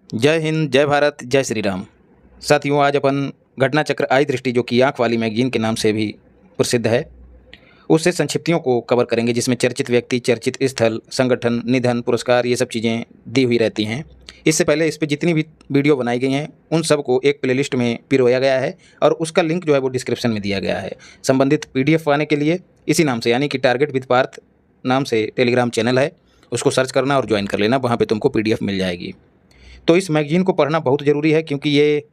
जय हिंद, जय भारत, जय श्री राम। साथियों, आज अपन घटना चक्र आई दृष्टि, जो कि आँख वाली मैगजीन के नाम से भी प्रसिद्ध है, उससे संक्षिप्तियों को कवर करेंगे, जिसमें चर्चित व्यक्ति, चर्चित स्थल, संगठन, निधन, पुरस्कार, ये सब चीज़ें दी हुई रहती हैं। इससे पहले इस पे जितनी भी वीडियो बनाई गई हैं उन सब को एक प्लेलिस्ट में पिरोया गया है और उसका लिंक जो है वो डिस्क्रिप्शन में दिया गया है। संबंधित PDF पाने के लिए इसी नाम से, यानी कि टारगेट विद पार्थ नाम से टेलीग्राम चैनल है, उसको सर्च करना और ज्वाइन कर लेना, वहाँ पर तुमको PDF मिल जाएगी। तो इस मैगजीन को पढ़ना बहुत ज़रूरी है, क्योंकि ये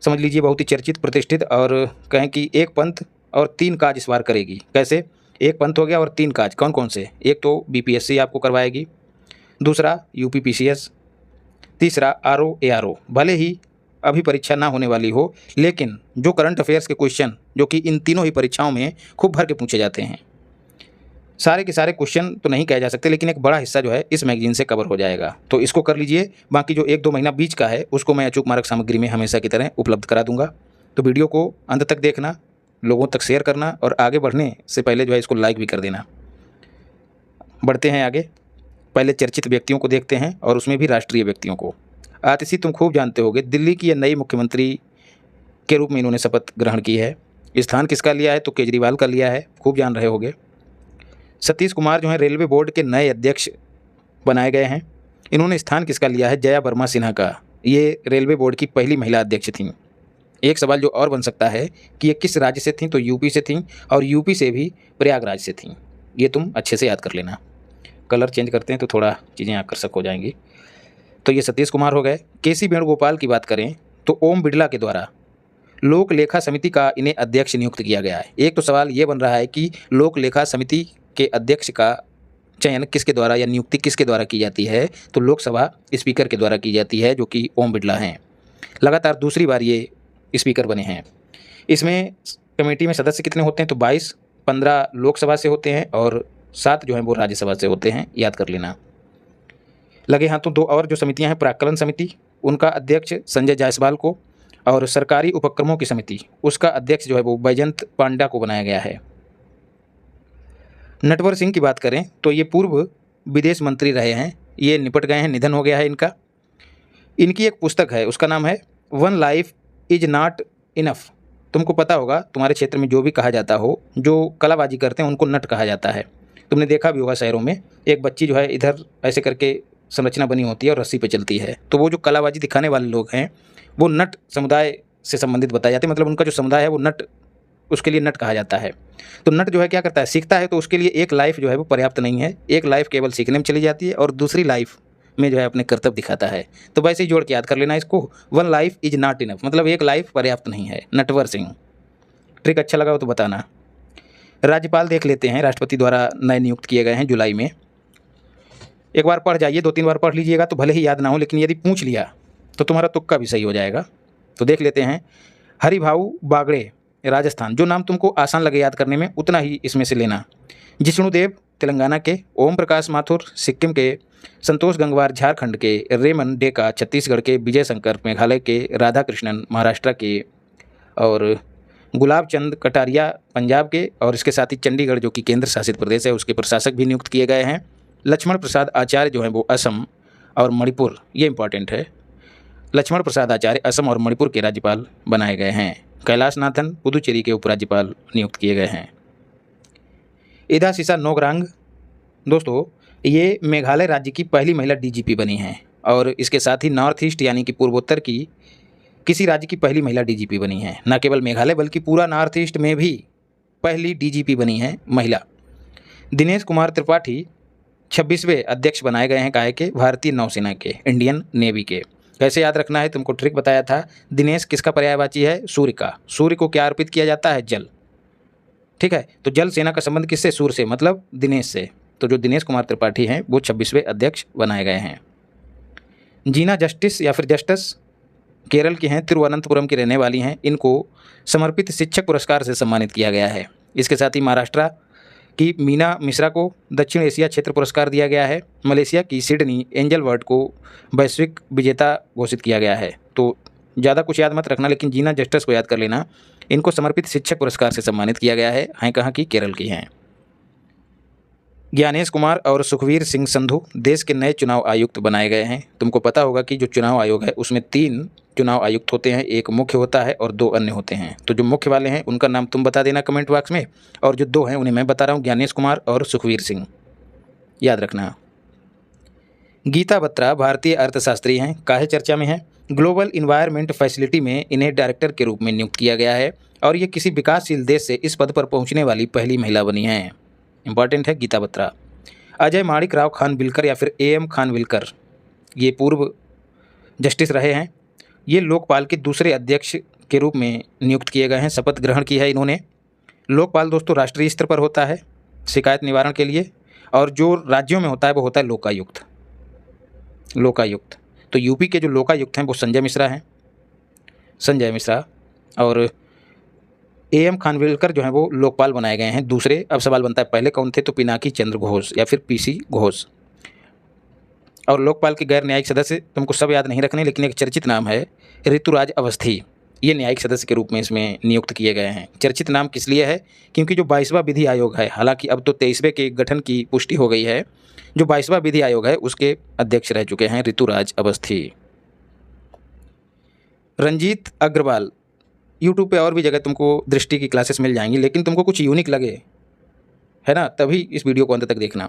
समझ लीजिए बहुत ही चर्चित, प्रतिष्ठित, और कहें कि एक पंथ और 3 काज इस बार करेगी। कैसे? एक पंथ हो गया और 3 काज कौन कौन से? एक तो BPSC आपको करवाएगी, दूसरा UPPCS, तीसरा RO ARO। भले ही अभी परीक्षा ना होने वाली हो, लेकिन जो करंट अफेयर्स के क्वेश्चन जो कि इन तीनों ही परीक्षाओं में खूब भर के पूछे जाते हैं, सारे के सारे क्वेश्चन तो नहीं कहे जा सकते, लेकिन एक बड़ा हिस्सा जो है इस मैगजीन से कवर हो जाएगा। तो इसको कर लीजिए। बाकी जो 1-2 महीना बीच का है उसको मैं अचूक मार्ग सामग्री में हमेशा की तरह उपलब्ध करा दूंगा। तो वीडियो को अंत तक देखना, लोगों तक शेयर करना और आगे बढ़ने से पहले जो है इसको लाइक भी कर देना। बढ़ते हैं आगे। पहले चर्चित व्यक्तियों को देखते हैं, और उसमें भी राष्ट्रीय व्यक्तियों को। आतिशी तुम खूब जानते होगे, दिल्ली की यह नई मुख्यमंत्री के रूप में इन्होंने शपथ ग्रहण की है। स्थान किसका लिया है? तो केजरीवाल का लिया है, खूब जान रहे होगे। सतीश कुमार जो है रेलवे बोर्ड के नए अध्यक्ष बनाए गए हैं। इन्होंने स्थान किसका लिया है? जया वर्मा सिन्हा का। ये रेलवे बोर्ड की पहली महिला अध्यक्ष थीं। एक सवाल जो और बन सकता है कि ये किस राज्य से थीं? तो यूपी से थीं, और यूपी से भी प्रयागराज से थीं। ये तुम अच्छे से याद कर लेना। कलर चेंज करते हैं तो थोड़ा चीज़ें आकर्षक हो जाएंगी। तो ये सतीश कुमार हो गए। KC वेणुगोपाल की बात करें तो ओम बिड़ला के द्वारा लोक लेखा समिति का इन्हें अध्यक्ष नियुक्त किया गया है। एक तो सवाल ये बन रहा है कि लोक लेखा समिति के अध्यक्ष का चयन किसके द्वारा या नियुक्ति किसके द्वारा की जाती है? तो लोकसभा स्पीकर के द्वारा की जाती है, जो कि ओम बिड़ला हैं। लगातार दूसरी बार ये स्पीकर बने हैं। इसमें कमेटी में सदस्य कितने होते हैं? तो 22, 15 लोकसभा से होते हैं और 7 जो हैं वो राज्यसभा से होते हैं, याद कर लेना। लगे हाथों 2 और जो समितियां हैं, प्राक्कलन समिति, उनका अध्यक्ष संजय जायसवाल को, और सरकारी उपक्रमों की समिति, उसका अध्यक्ष जो है वो बैजंत पांडा को बनाया गया है। नटवर सिंह की बात करें तो ये पूर्व विदेश मंत्री रहे हैं, ये निपट गए हैं, निधन हो गया है इनका। इनकी एक पुस्तक है, उसका नाम है one life is not enough. तुमको पता होगा, तुम्हारे क्षेत्र में जो भी कहा जाता हो, जो कलाबाजी करते हैं उनको नट कहा जाता है। तुमने देखा भी होगा शहरों में, एक बच्ची जो है इधर ऐसे करके संरचना बनी होती है और रस्सी पे चलती है, तो वो जो कलाबाजी दिखाने वाले लोग हैं वो नट समुदाय से संबंधित बताए जाते हैं। मतलब उनका जो समुदाय है वो नट, उसके लिए नट कहा जाता है। तो नट जो है क्या करता है? सीखता है, तो उसके लिए एक लाइफ जो है वो पर्याप्त नहीं है। एक लाइफ केवल सीखने में चली जाती है और दूसरी लाइफ में जो है अपने कर्तव्य दिखाता है। तो वैसे ही जोड़ के याद कर लेना इसको, one life is not enough, मतलब एक लाइफ पर्याप्त नहीं है। नटवर सिंह। ट्रिक अच्छा लगा हो तो बताना। राज्यपाल देख लेते हैं, राष्ट्रपति द्वारा नए नियुक्त किए गए हैं जुलाई में। एक बार पढ़ जाइए, 2-3 बार पढ़ लीजिएगा तो भले ही याद ना हो, लेकिन यदि पूछ लिया तो तुम्हारा तुक्का भी सही हो जाएगा। तो देख लेते हैं। हरिभाऊ बागड़े, राजस्थान। जो नाम तुमको आसान लगे याद करने में, उतना ही इसमें से लेना। जिष्णुदेव, तेलंगाना के। ओम प्रकाश माथुर, सिक्किम के। संतोष गंगवार, झारखंड के। रेमन डेका, छत्तीसगढ़ के। विजय शंकर, मेघालय के। राधा कृष्णन, महाराष्ट्र के। और गुलाब चंद कटारिया, पंजाब के। और इसके साथ ही चंडीगढ़, जो कि केंद्र शासित प्रदेश है, उसके प्रशासक भी नियुक्त किए गए हैं। लक्ष्मण प्रसाद आचार्य जो हैं वो असम और मणिपुर, ये इंपॉर्टेंट है। लक्ष्मण प्रसाद आचार्य असम और मणिपुर के राज्यपाल बनाए गए हैं। कैलाश नाथन, पुदुचेरी के उपराज्यपाल नियुक्त किए गए हैं। इदासिसा नोगरांग, दोस्तों ये मेघालय राज्य की पहली महिला DGP बनी हैं, और इसके साथ ही नॉर्थ ईस्ट यानी कि पूर्वोत्तर की किसी राज्य की पहली महिला DGP बनी है। न केवल मेघालय बल्कि पूरा नॉर्थ ईस्ट में भी पहली DGP बनी है महिला। दिनेश कुमार त्रिपाठी 26वें अध्यक्ष बनाए गए हैं, काहे के? भारतीय नौसेना के, इंडियन नेवी के। कैसे याद रखना है? तुमको ट्रिक बताया था। दिनेश किसका पर्यायवाची है? सूर्य का। सूर्य को क्या अर्पित किया जाता है? जल। ठीक है, तो जल सेना का संबंध किससे? सूर्य से, मतलब दिनेश से। तो जो दिनेश कुमार त्रिपाठी हैं वो 26वें अध्यक्ष बनाए गए हैं। जीना जस्टिस या फिर जस्टिस केरल की हैं, तिरुवनंतपुरम की रहने वाली हैं। इनको समर्पित शिक्षक पुरस्कार से सम्मानित किया गया है। इसके साथ ही महाराष्ट्र की मीना मिश्रा को दक्षिण एशिया क्षेत्र पुरस्कार दिया गया है। मलेशिया की सिडनी एंजल वर्ड को वैश्विक विजेता घोषित किया गया है। तो ज़्यादा कुछ याद मत रखना, लेकिन जीना जस्टिस को याद कर लेना। इनको समर्पित शिक्षक पुरस्कार से सम्मानित किया गया है। हैं कहाँ की? केरल की हैं। ज्ञानेश कुमार और सुखवीर सिंह संधू देश के नए चुनाव आयुक्त बनाए गए हैं। तुमको पता होगा कि जो चुनाव आयोग है उसमें 3 चुनाव आयुक्त होते हैं, एक मुख्य होता है और 2 अन्य होते हैं। तो जो मुख्य वाले हैं उनका नाम तुम बता देना कमेंट बॉक्स में, और जो 2 हैं उन्हें मैं बता रहा हूँ, ज्ञानेश कुमार और सुखवीर सिंह, याद रखना। गीता बत्रा भारतीय अर्थशास्त्री हैं, काहे चर्चा में हैं? ग्लोबल इन्वायरमेंट फैसिलिटी में इन्हें डायरेक्टर के रूप में नियुक्त किया गया है और ये किसी विकासशील देश से इस पद पर पहुंचने वाली पहली महिला बनी हैं। इंपॉर्टेंट है गीता बत्रा। अजय माणिक राव खानविलकर या फिर AM खानविलकर, ये पूर्व जस्टिस रहे हैं। ये लोकपाल के दूसरे अध्यक्ष के रूप में नियुक्त किए गए हैं, शपथ ग्रहण की है इन्होंने। लोकपाल दोस्तों राष्ट्रीय स्तर पर होता है शिकायत निवारण के लिए, और जो राज्यों में होता है वो होता है लोकायुक्त। लोकायुक्त तो यूपी के जो लोकायुक्त हैं वो संजय मिश्रा हैं, संजय मिश्रा, और AM खानविलकर जो हैं वो लोकपाल बनाए गए हैं दूसरे। अब सवाल बनता है पहले कौन थे, तो पिनाकी चंद्र घोष या फिर PC घोष। और लोकपाल के गैर न्यायिक सदस्य तुमको सब याद नहीं रखने, लेकिन एक चर्चित नाम है ऋतुराज अवस्थी, ये न्यायिक सदस्य के रूप में इसमें नियुक्त किए गए हैं। चर्चित नाम किस लिए है, क्योंकि जो 22वां विधि आयोग है, हालांकि अब तो 23वें के गठन की पुष्टि हो गई है, जो 22वां विधि आयोग है उसके अध्यक्ष रह चुके हैं ऋतुराज अवस्थी। रंजीत अग्रवाल, यूट्यूब पे और भी जगह तुमको दृष्टि की क्लासेस मिल जाएंगी, लेकिन तुमको कुछ यूनिक लगे है ना, तभी इस वीडियो को अंत तक देखना।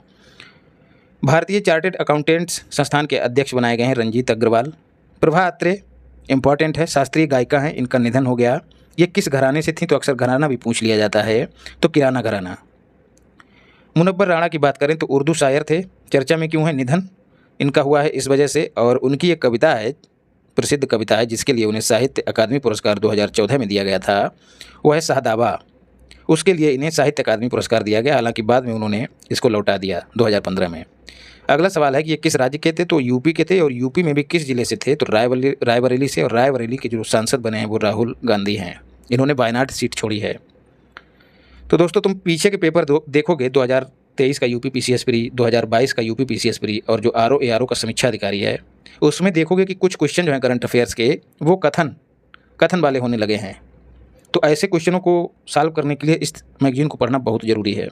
भारतीय चार्टेड अकाउंटेंट्स संस्थान के अध्यक्ष बनाए गए हैं रंजीत अग्रवाल। प्रभा अत्रे इंपॉर्टेंट है, शास्त्रीय गायिका हैं, इनका निधन हो गया। ये किस घराने से थी, तो अक्सर घराना भी पूछ लिया जाता है, तो किराना घराना। मुनव्वर राणा की बात करें तो उर्दू शायर थे, चर्चा में क्यों है, निधन इनका हुआ है इस वजह से। और उनकी एक कविता है, प्रसिद्ध कविता है, जिसके लिए उन्हें साहित्य अकादमी पुरस्कार 2014 में दिया गया था, वह है सहदावा। उसके लिए इन्हें साहित्य अकादमी पुरस्कार दिया गया, हालांकि बाद में उन्होंने इसको लौटा दिया 2015 में। अगला सवाल है कि ये किस राज्य के थे, तो यूपी के थे, और यूपी में भी किस जिले से थे, तो रायबरेली से। और रायबरेली के जो सांसद बने हैं वो राहुल गांधी हैं, इन्होंने वायनाड सीट छोड़ी है। तो दोस्तों तुम पीछे के पेपर देखोगे, 2023 का यूपी PCS प्री, 2022 का यूपी PCS प्री, और जो RO ARO का समीक्षा अधिकारी है, उसमें देखोगे कि कुछ क्वेश्चन जो हैं करंट अफेयर्स के वो कथन वाले होने लगे हैं। तो ऐसे क्वेश्चनों को सॉल्व करने के लिए इस मैगजीन को पढ़ना बहुत ज़रूरी है।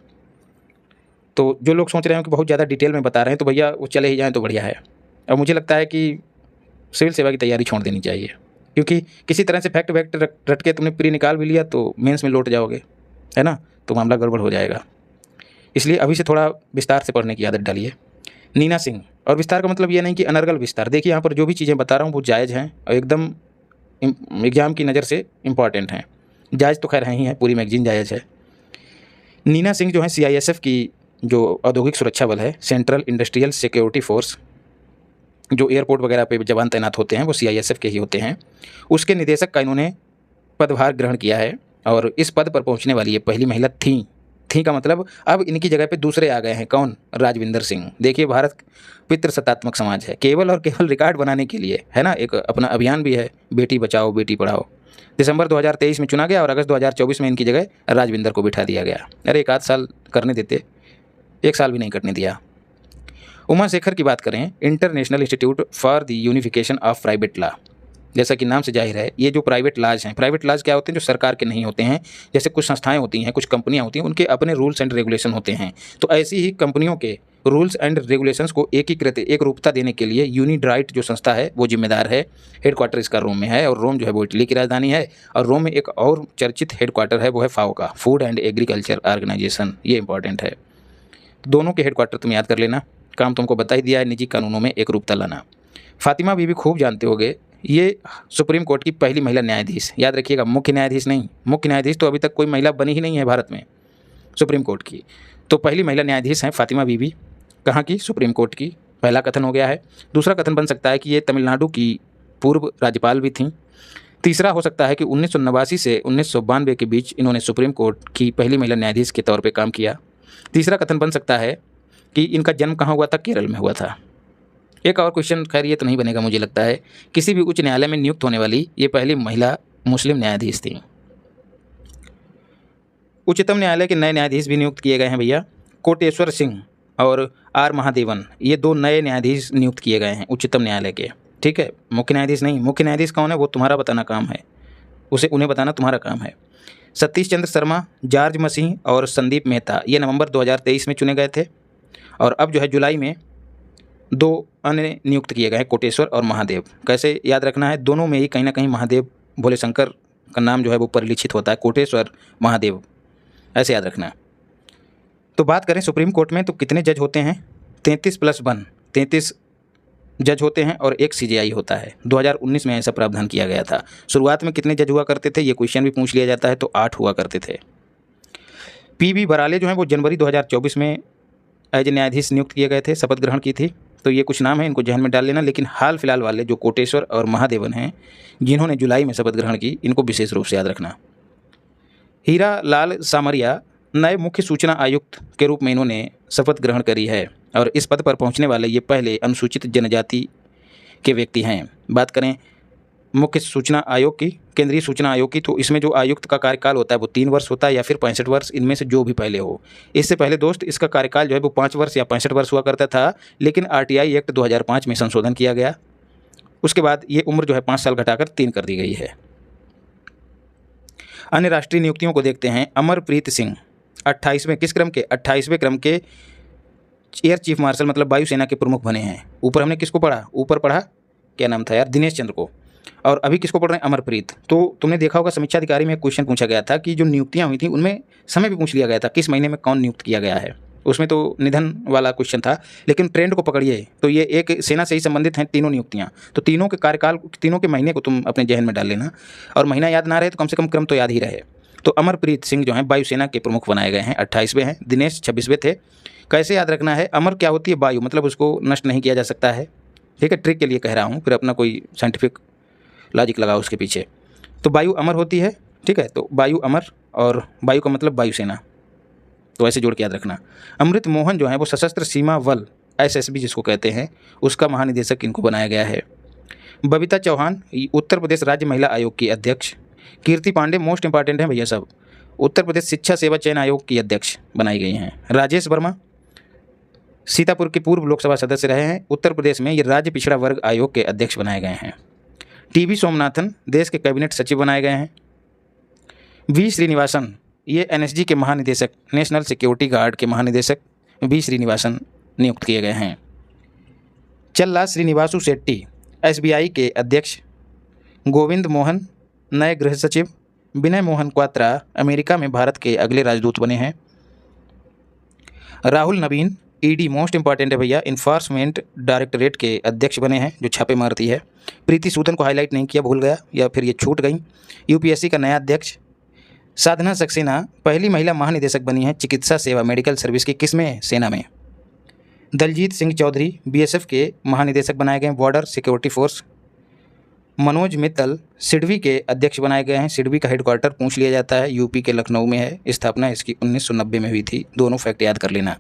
तो जो लोग सोच रहे हैं कि बहुत ज़्यादा डिटेल में बता रहे हैं, तो भैया वो चले ही जाएँ तो बढ़िया है। और मुझे लगता है कि सिविल सेवा की तैयारी छोड़ देनी चाहिए, क्योंकि किसी तरह से फैक्ट वैक्ट रट के तुमने प्री निकाल भी लिया तो मेंस में लौट जाओगे, है ना, तो मामला गड़बड़ हो जाएगा। इसलिए अभी से थोड़ा विस्तार से पढ़ने की आदत डालिए। नीना सिंह, और विस्तार का मतलब ये नहीं कि अनर्गल विस्तार। देखिए यहाँ पर जो भी चीज़ें बता रहा हूँ वो जायज़ हैं और एकदम एग्जाम की नज़र से इम्पॉर्टेंट हैं। जायज़ तो खैर है ही है, पूरी मैगजीन जायज़ है। नीना सिंह जो है CISF की जो औद्योगिक सुरक्षा बल है, सेंट्रल इंडस्ट्रियल सिक्योरिटी फोर्स, जो एयरपोर्ट वगैरह पे जवान तैनात होते हैं वो CISF के ही होते हैं, उसके निदेशक का इन्होंने पदभार ग्रहण किया है। और इस पद पर पहुंचने वाली ये पहली महिला थी का मतलब अब इनकी जगह पे दूसरे आ गए हैं। कौन? राजविंदर सिंह। देखिए भारत पितृसत्तात्मक समाज है, केवल और केवल रिकॉर्ड बनाने के लिए, है ना, एक अपना अभियान भी है, बेटी बचाओ बेटी पढ़ाओ। दिसंबर 2023 में चुना गया और अगस्त 2024 में इनकी जगह राजविंदर को बिठा दिया गया। अरे 1 आध साल करने देते, 1 साल भी नहीं करने दिया। उमा शेखर की बात करें, international institute for the unification of private law, जैसा कि नाम से जाहिर है, ये जो प्राइवेट लॉज हैं, प्राइवेट लॉज क्या होते हैं, जो सरकार के नहीं होते हैं। जैसे कुछ संस्थाएं होती हैं, कुछ कंपनियां होती हैं, उनके अपने रूल्स एंड रेगुलेशन होते हैं। तो ऐसी ही कंपनियों के रूल्स एंड रेगुलेशंस को एकीकृत, एक रूपता देने के लिए यूनिड्राइट जो संस्था है वो जिम्मेदार है। हेडक्वार्टर इसका रोम में है, और रोम जो है वो इटली की राजधानी है। और रोम में एक और चर्चित हेडक्वार्टर है, वो है FAO का, फूड एंड एग्रीकल्चर ऑर्गेनाइजेशन। ये इंपॉर्टेंट है, दोनों के हेडक्वार्टर तुम याद कर लेना। काम तुमको बता ही दिया है, निजी कानूनों में एक रूपता लाना। फातिमा बीबी खूब जानते होगे, ये सुप्रीम कोर्ट की पहली महिला न्यायाधीश, याद रखिएगा, मुख्य न्यायाधीश नहीं। मुख्य न्यायाधीश तो अभी तक कोई महिला बनी ही नहीं है भारत में सुप्रीम कोर्ट की, तो पहली महिला न्यायाधीश हैं फातिमा बीबी। कहाँ की? सुप्रीम कोर्ट की। पहला कथन हो गया है। दूसरा कथन बन सकता है कि ये तमिलनाडु की पूर्व राज्यपाल भी थीं। तीसरा हो सकता है कि 1989 से 1992 के बीच इन्होंने सुप्रीम कोर्ट की पहली महिला न्यायाधीश के तौर पर काम किया। तीसरा कथन बन सकता है कि इनका जन्म कहाँ हुआ था? केरल में हुआ था। एक और क्वेश्चन, खैर ये तो नहीं बनेगा मुझे लगता है, किसी भी उच्च न्यायालय में नियुक्त होने वाली ये पहली महिला मुस्लिम न्यायाधीश थी। उच्चतम न्यायालय के नए न्यायाधीश भी नियुक्त किए गए हैं भैया, कोटेश्वर सिंह और R महादेवन, ये 2 नए न्यायाधीश नियुक्त किए गए हैं उच्चतम न्यायालय के। ठीक है, मुख्य न्यायाधीश नहीं। मुख्य न्यायाधीश कौन है वो तुम्हारा बताना काम है, उन्हें बताना तुम्हारा काम है। सतीश चंद्र शर्मा, जॉर्ज मसीह और संदीप मेहता, ये नवंबर 2023 में चुने गए थे। और अब जो है जुलाई में 2 अन्य नियुक्त किए गए हैं, कोटेश्वर और महादेव। कैसे याद रखना है, दोनों में ही कहीं ना कहीं महादेव भोले शंकर का नाम जो है वो परिलक्षित होता है, कोटेश्वर महादेव, ऐसे याद रखना है। तो बात करें सुप्रीम कोर्ट में तो कितने जज होते हैं, 33+1, 33 जज होते हैं और 1 CJI होता है। 2019 में ऐसा प्रावधान किया गया था। शुरुआत में कितने जज हुआ करते थे, ये क्वेश्चन भी पूछ लिया जाता है, तो 8 हुआ करते थे। PB बराले जो हैं वो जनवरी 2024 में एज ए न्यायाधीश नियुक्त किए गए थे, शपथ ग्रहण की थी। तो ये कुछ नाम है, इनको जहन में डाल लेना। लेकिन हाल फिलहाल वाले जो कोटेश्वर और महादेवन हैं, जिन्होंने जुलाई में शपथ ग्रहण की, इनको विशेष रूप से याद रखना। हीरा लाल सामरिया नए मुख्य सूचना आयुक्त के रूप में इन्होंने शपथ ग्रहण करी है और इस पद पर पहुंचने वाले ये पहले अनुसूचित जनजाति के व्यक्ति हैं। बात करें मुख्य सूचना आयोग की, केंद्रीय सूचना आयोग की, तो इसमें जो आयुक्त का कार्यकाल होता है वो 3 वर्ष होता है या फिर 65 वर्ष, इनमें से जो भी पहले हो। इससे पहले दोस्त इसका कार्यकाल जो है वो 5 वर्ष या 65 वर्ष हुआ करता था, लेकिन RTI एक्ट 2005 में संशोधन किया गया। उसके बाद ये उम्र जो है 5 साल घटाकर 3 कर दी गई है। अन्य राष्ट्रीय नियुक्तियों को देखते हैं। अमरप्रीत सिंह 28वें किस क्रम के, 28वें क्रम के एयर चीफ मार्शल मतलब वायुसेना के प्रमुख बने हैं। ऊपर हमने किसको पढ़ा, ऊपर पढ़ा क्या नाम था यार, दिनेश चंद्र को, और अभी किसको पढ़ रहे हैं, अमरप्रीत। तो तुमने देखा होगा समीक्षा अधिकारी में एक क्वेश्चन पूछा गया था कि जो नियुक्तियां हुई थी उनमें समय भी पूछ लिया गया था, किस महीने में कौन नियुक्त किया गया है। उसमें तो निधन वाला क्वेश्चन था, लेकिन ट्रेंड को पकड़िए तो ये एक सेना से ही संबंधित हैं तीनों नियुक्तियाँ। तो तीनों के कार्यकाल, तीनों के महीने को तुम अपने जहन में डाल लेना, और महीना याद ना रहे तो कम से कम क्रम तो याद ही रहे। तो अमरप्रीत सिंह जो हैं वायुसेना के प्रमुख बनाए गए हैं, 28वें हैं। दिनेश 26वें थे। कैसे याद रखना है, अमर क्या होती है, वायु, मतलब उसको नष्ट नहीं किया जा सकता है, ठीक है, ट्रिक के लिए कह रहा हूँ, फिर अपना कोई साइंटिफिक लॉजिक लगाओ उसके पीछे। तो वायु अमर होती है, ठीक है, तो वायु अमर, और वायु का मतलब वायुसेना, तो ऐसे जोड़ के याद रखना। अमृत मोहन जो है वो सशस्त्र सीमा बल SSB जिसको कहते हैं, उसका महानिदेशक इनको बनाया गया है। बबीता चौहान उत्तर प्रदेश राज्य महिला आयोग की अध्यक्ष। कीर्ति पांडे मोस्ट इंपॉर्टेंट हैं भैया सब, उत्तर प्रदेश शिक्षा सेवा चयन आयोग की अध्यक्ष बनाई गई हैं। राजेश वर्मा सीतापुर के पूर्व लोकसभा सदस्य रहे हैं, उत्तर प्रदेश में ये राज्य पिछड़ा वर्ग आयोग के अध्यक्ष बनाए गए हैं। TB सोमनाथन देश के कैबिनेट सचिव बनाए गए हैं। V श्रीनिवासन ये NSG के महानिदेशक, नेशनल सिक्योरिटी गार्ड के महानिदेशक V श्रीनिवासन नियुक्त किए गए हैं। चल्ला श्रीनिवासु शेट्टी SBI के अध्यक्ष। गोविंद मोहन नए गृह सचिव। विनय मोहन क्वात्रा अमेरिका में भारत के अगले राजदूत बने हैं। राहुल नवीन ED मोस्ट इंपॉर्टेंट है भैया, इन्फोर्समेंट डायरेक्टरेट के अध्यक्ष बने हैं, जो छापे मारती है। प्रीति सूदन को हाईलाइट नहीं किया, भूल गया या फिर ये छूट गई। UPSC का नया अध्यक्ष। साधना सक्सेना पहली महिला महानिदेशक बनी है चिकित्सा सेवा मेडिकल सर्विस की, किसमें, सेना में। दलजीत सिंह चौधरी BSF के महानिदेशक बनाए गए, border security force. Manoj Mittal SIDBI के अध्यक्ष बनाए गए हैं। सिडबी का हेडक्वार्टर पूछ लिया जाता है, यूपी के लखनऊ में है। स्थापना इसकी 1990 में हुई थी। दोनों फैक्ट याद कर लेना।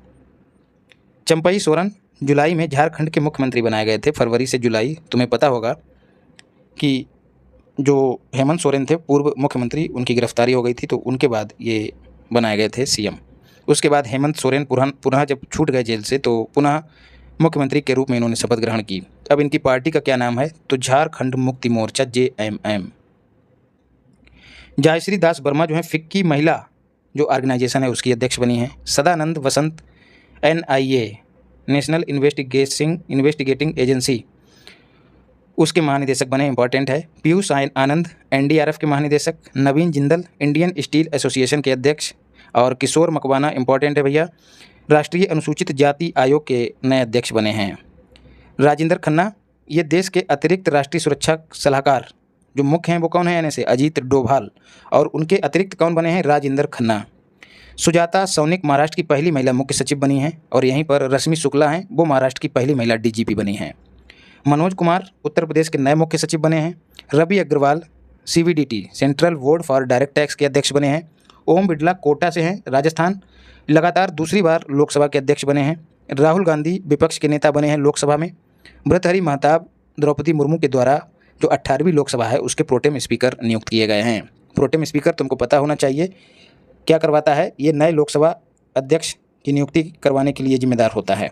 चंपई सोरेन जुलाई में झारखंड के मुख्यमंत्री बनाए गए थे, फरवरी से जुलाई। तुम्हें पता होगा कि जो हेमंत सोरेन थे पूर्व मुख्यमंत्री, उनकी गिरफ्तारी हो गई थी, तो उनके बाद ये बनाए गए थे CM। उसके बाद हेमंत सोरेन पुनः जब छूट गए जेल से, तो पुनः मुख्यमंत्री के रूप में इन्होंने शपथ ग्रहण की। अब इनकी पार्टी का क्या नाम है, तो झारखंड मुक्ति मोर्चा JMM। जयश्री दास वर्मा जो है फिक्की महिला जो ऑर्गेनाइजेशन है उसकी अध्यक्ष बनी है। सदानंद वसंत NIA नेशनल इन्वेस्टिगेटिंग एजेंसी उसके महानिदेशक बने, इंपॉर्टेंट है। पीयूष आनंद NDRF के महानिदेशक। नवीन जिंदल इंडियन स्टील एसोसिएशन के अध्यक्ष। और किशोर मकवाना इंपॉर्टेंट है भैया, राष्ट्रीय अनुसूचित जाति आयोग के नए अध्यक्ष बने हैं। राजेंद्र खन्ना ये देश के अतिरिक्त राष्ट्रीय सुरक्षा सलाहकार जो मुख्य हैं वो कौन है, NSA अजीत डोभाल, और उनके अतिरिक्त कौन बने हैं, राजेंद्र खन्ना। सुजाता सौनिक महाराष्ट्र की पहली महिला मुख्य सचिव बनी हैं, और यहीं पर रश्मि शुक्ला हैं, वो महाराष्ट्र की पहली महिला DGP बनी हैं। मनोज कुमार उत्तर प्रदेश के नए मुख्य सचिव बने हैं। Ravi Agarwal CVDT central board for direct tax के अध्यक्ष बने हैं। ओम बिरला कोटा से हैं, राजस्थान, लगातार दूसरी बार लोकसभा के अध्यक्ष बने हैं। राहुल गांधी विपक्ष के नेता बने हैं लोकसभा में। भर्तृहरि महताब द्रौपदी मुर्मू के द्वारा जो 18वीं लोकसभा है उसके प्रोटेम स्पीकर नियुक्त किए गए हैं। प्रोटेम स्पीकर तुमको पता होना चाहिए क्या करवाता है, ये नए लोकसभा अध्यक्ष की नियुक्ति करवाने के लिए जिम्मेदार होता है।